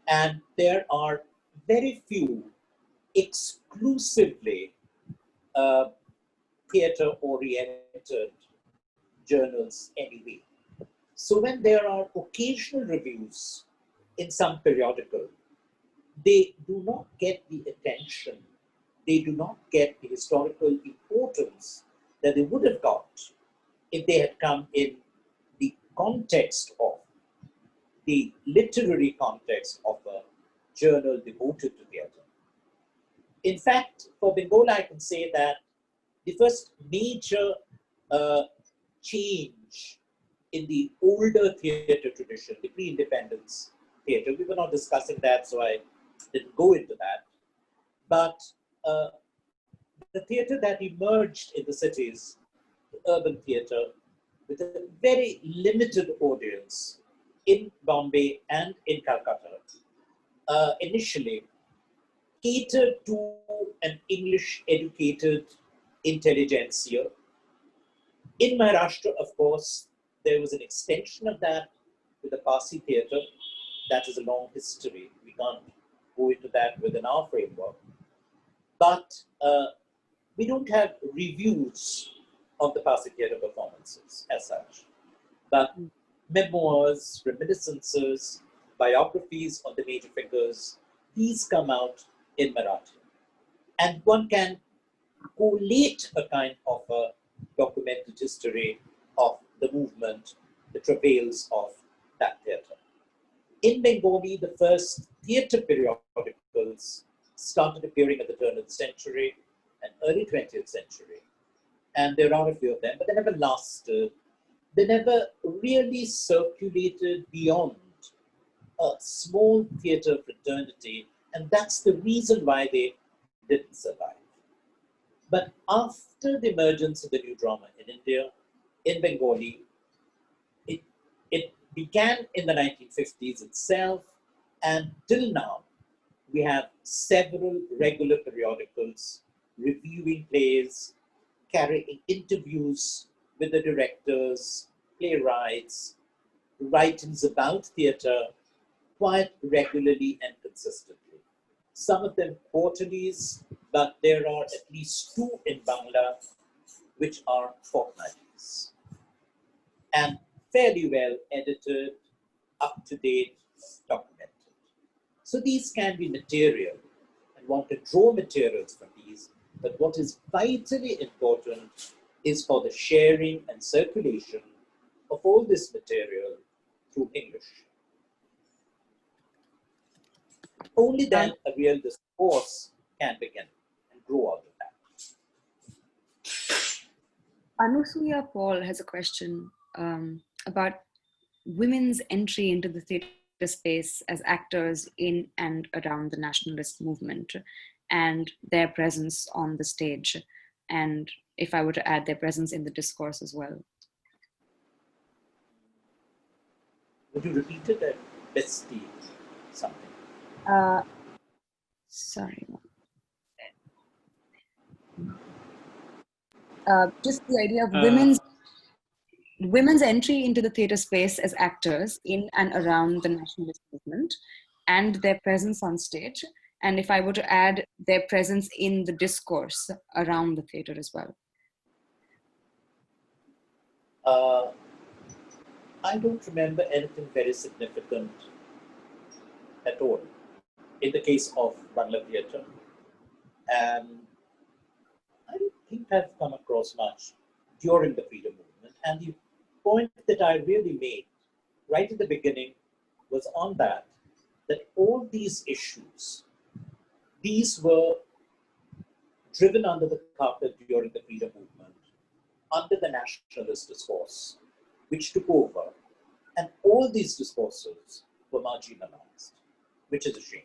And there are very few exclusively theatre-oriented journals anyway. So when there are occasional reviews in some periodical, they do not get the attention, they do not get the historical importance that they would have got if they had come in the context of, the literary context of a journal devoted to theatre. In fact, for Bengal, I can say that the first major change in the older theatre tradition, the pre-independence theatre, we were not discussing that, so I didn't go into that. But the theatre that emerged in the cities, the urban theatre, with a very limited audience in Bombay and in Calcutta, initially catered to an English-educated intelligentsia. In Maharashtra, of course, there was an extension of that with the Parsi theatre. That is a long history. We can't go into that within our framework. But we don't have reviews of the Parsi theatre performances as such. But memoirs, reminiscences, biographies on the major figures, these come out in Marathi. And one can collate a kind of a documented history of the movement, the travails of that theatre. In Bengali, the first theatre periodicals started appearing at the turn of the century and early 20th century. And there are a few of them, but they never lasted. They never really circulated beyond a small theatre fraternity, and that's the reason why they didn't survive. But after the emergence of the new drama in India, in Bengali, it began in the 1950s itself, and till now, we have several regular periodicals reviewing plays, carrying interviews with the directors, playwrights, writings about theatre quite regularly and consistently. Some of them quarterlies, but there are at least two in Bangla which are fortnightlies. And fairly well edited, up to date, documented. So these can be material, and one can draw materials from these, but what is vitally important is for the sharing and circulation of all this material through English. Only then a real discourse can begin and grow out of that. Anusuya Paul has a question about women's entry into the theatre space as actors in and around the nationalist movement and their presence on the stage. And if I were to add their presence in the discourse as well. Would you repeat it at Bestie something? Sorry. Just the idea of women's entry into the theatre space as actors in and around the nationalist movement and their presence on stage. And if I were to add their presence in the discourse around the theatre as well. I don't remember anything very significant at all in the case of Bangla theatre. And I don't think I've come across much during the freedom movement. And the point that I really made right at the beginning was on that all these issues, these were driven under the carpet during the freedom movement, under the nationalist discourse, which took over. And all these discourses were marginalized, which is a shame.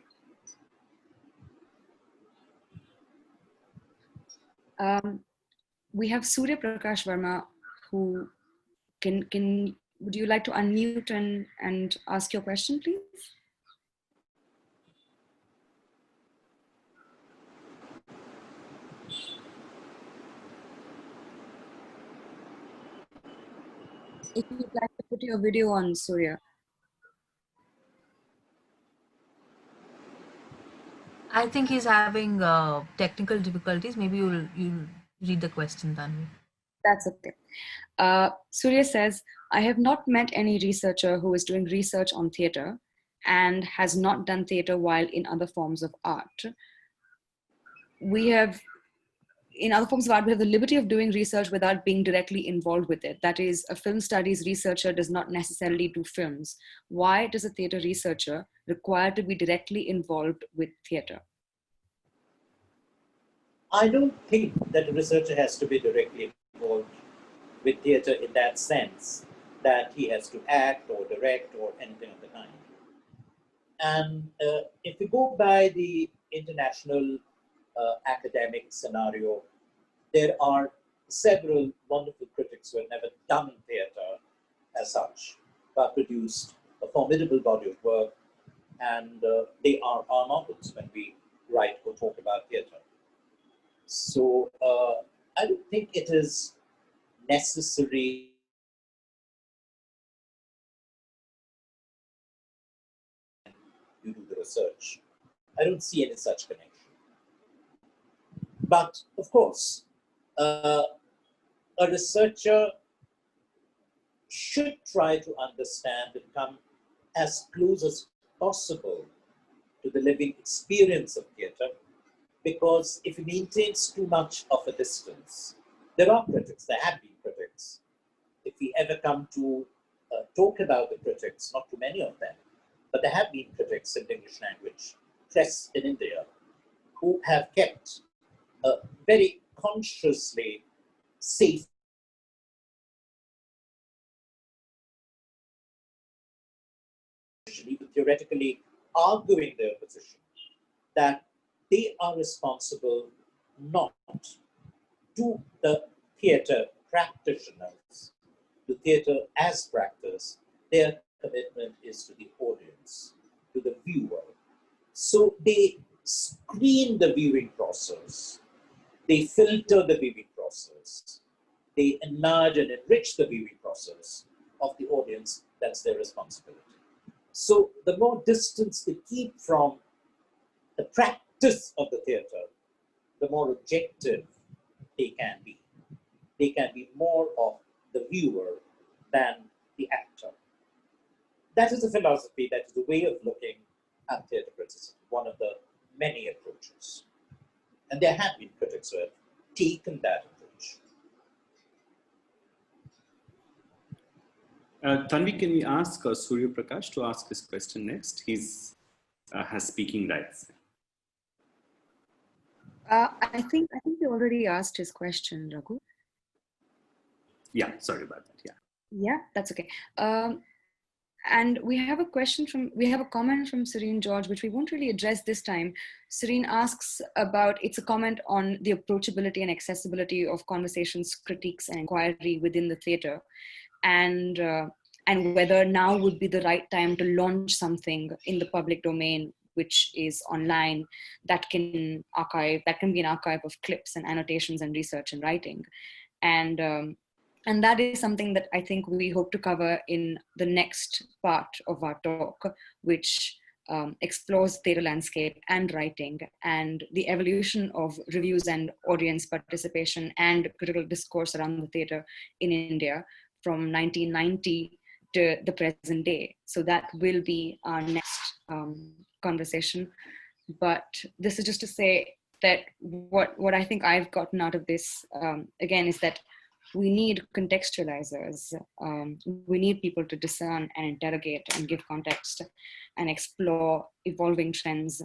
We have Surya Prakash Verma, who would you like to unmute and ask your question, please? If you'd like to put your video on, Surya. I think he's having technical difficulties. Maybe you'll read the question, Tanvi. That's okay. Surya says, I have not met any researcher who is doing research on theatre and has not done theatre while in other forms of art. In other forms of art, we have the liberty of doing research without being directly involved with it. That is, a film studies researcher does not necessarily do films. Why does a theatre researcher require to be directly involved with theatre? I don't think that a researcher has to be directly involved with theatre in that sense, that he has to act or direct or anything of the kind. And if we go by the international academic scenario, there are several wonderful critics who have never done theatre as such, but produced a formidable body of work, and they are our models when we write or talk about theatre. So I don't think it is necessary you do the research. I don't see any such connection. But of course, a researcher should try to understand and come as close as possible to the living experience of theatre, because if he maintains too much of a distance, there are critics, there have been critics. If we ever come to talk about the critics, not too many of them, but there have been critics in the English language press in India who have kept very consciously safe even theoretically arguing their position that they are responsible not to the theatre practitioners, to theatre as practice. Their commitment is to the audience, to the viewer. So they screen the viewing process, they filter the viewing process, they enlarge and enrich the viewing process of the audience. That's their responsibility. So the more distance they keep from the practice of the theatre, the more objective they can be. They can be more of the viewer than the actor. That is a philosophy, that is a way of looking at theatre criticism, one of the many approaches. And there have been critics who have taken that approach. Tanvi, can we ask Surya Prakash to ask his question next? He's has speaking rights. I think we already asked his question, Raghu. Yeah, sorry about that. Yeah. Yeah, that's okay. And we have a comment from Serene George, which we won't really address this time. Serene asks about, it's a comment on the approachability and accessibility of conversations, critiques, and inquiry within the theatre, and whether now would be the right time to launch something in the public domain, which is online, that can be an archive of clips and annotations and research and writing. And that is something that I think we hope to cover in the next part of our talk, which explores theatre landscape and writing and the evolution of reviews and audience participation and critical discourse around the theatre in India from 1990 to the present day. So that will be our next conversation. But this is just to say that what I think I've gotten out of this, again, is that we need contextualizers. We need people to discern and interrogate and give context and explore evolving trends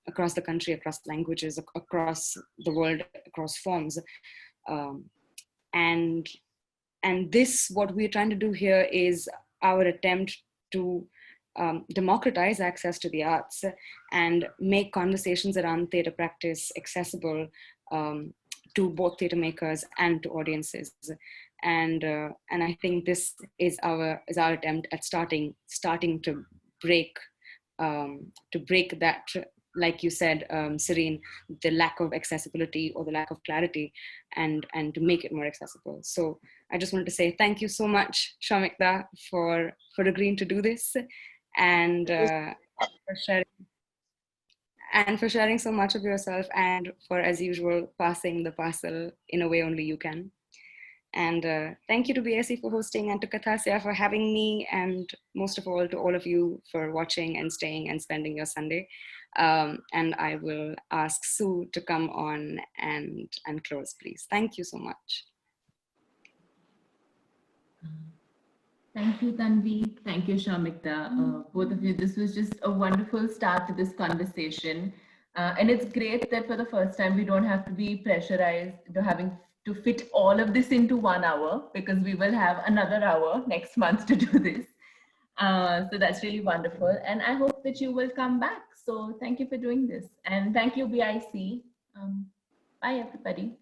across the country, across languages, across the world, across forms. And this, what we're trying to do here is our attempt to democratize access to the arts and make conversations around theatre practice accessible to both theatre makers and to audiences, and I think this is our attempt at starting to break that, like you said, Serene, the lack of accessibility or the lack of clarity, and to make it more accessible. So I just wanted to say thank you so much, Samik, for agreeing to do this, and for sharing so much of yourself, and for, as usual, passing the parcel in a way only you can. And thank you to BSC for hosting, and to Katha Siyah for having me, and most of all to all of you for watching and staying and spending your Sunday. And I will ask Sue to come on and close, please. Thank you so much. Thank you, Tanvi. Thank you, Shamikta. Both of you, this was just a wonderful start to this conversation. And it's great that for the first time, we don't have to be pressurized to having to fit all of this into 1 hour, because we will have another hour next month to do this. So that's really wonderful. And I hope that you will come back. So thank you for doing this. And thank you, BIC. Bye, everybody.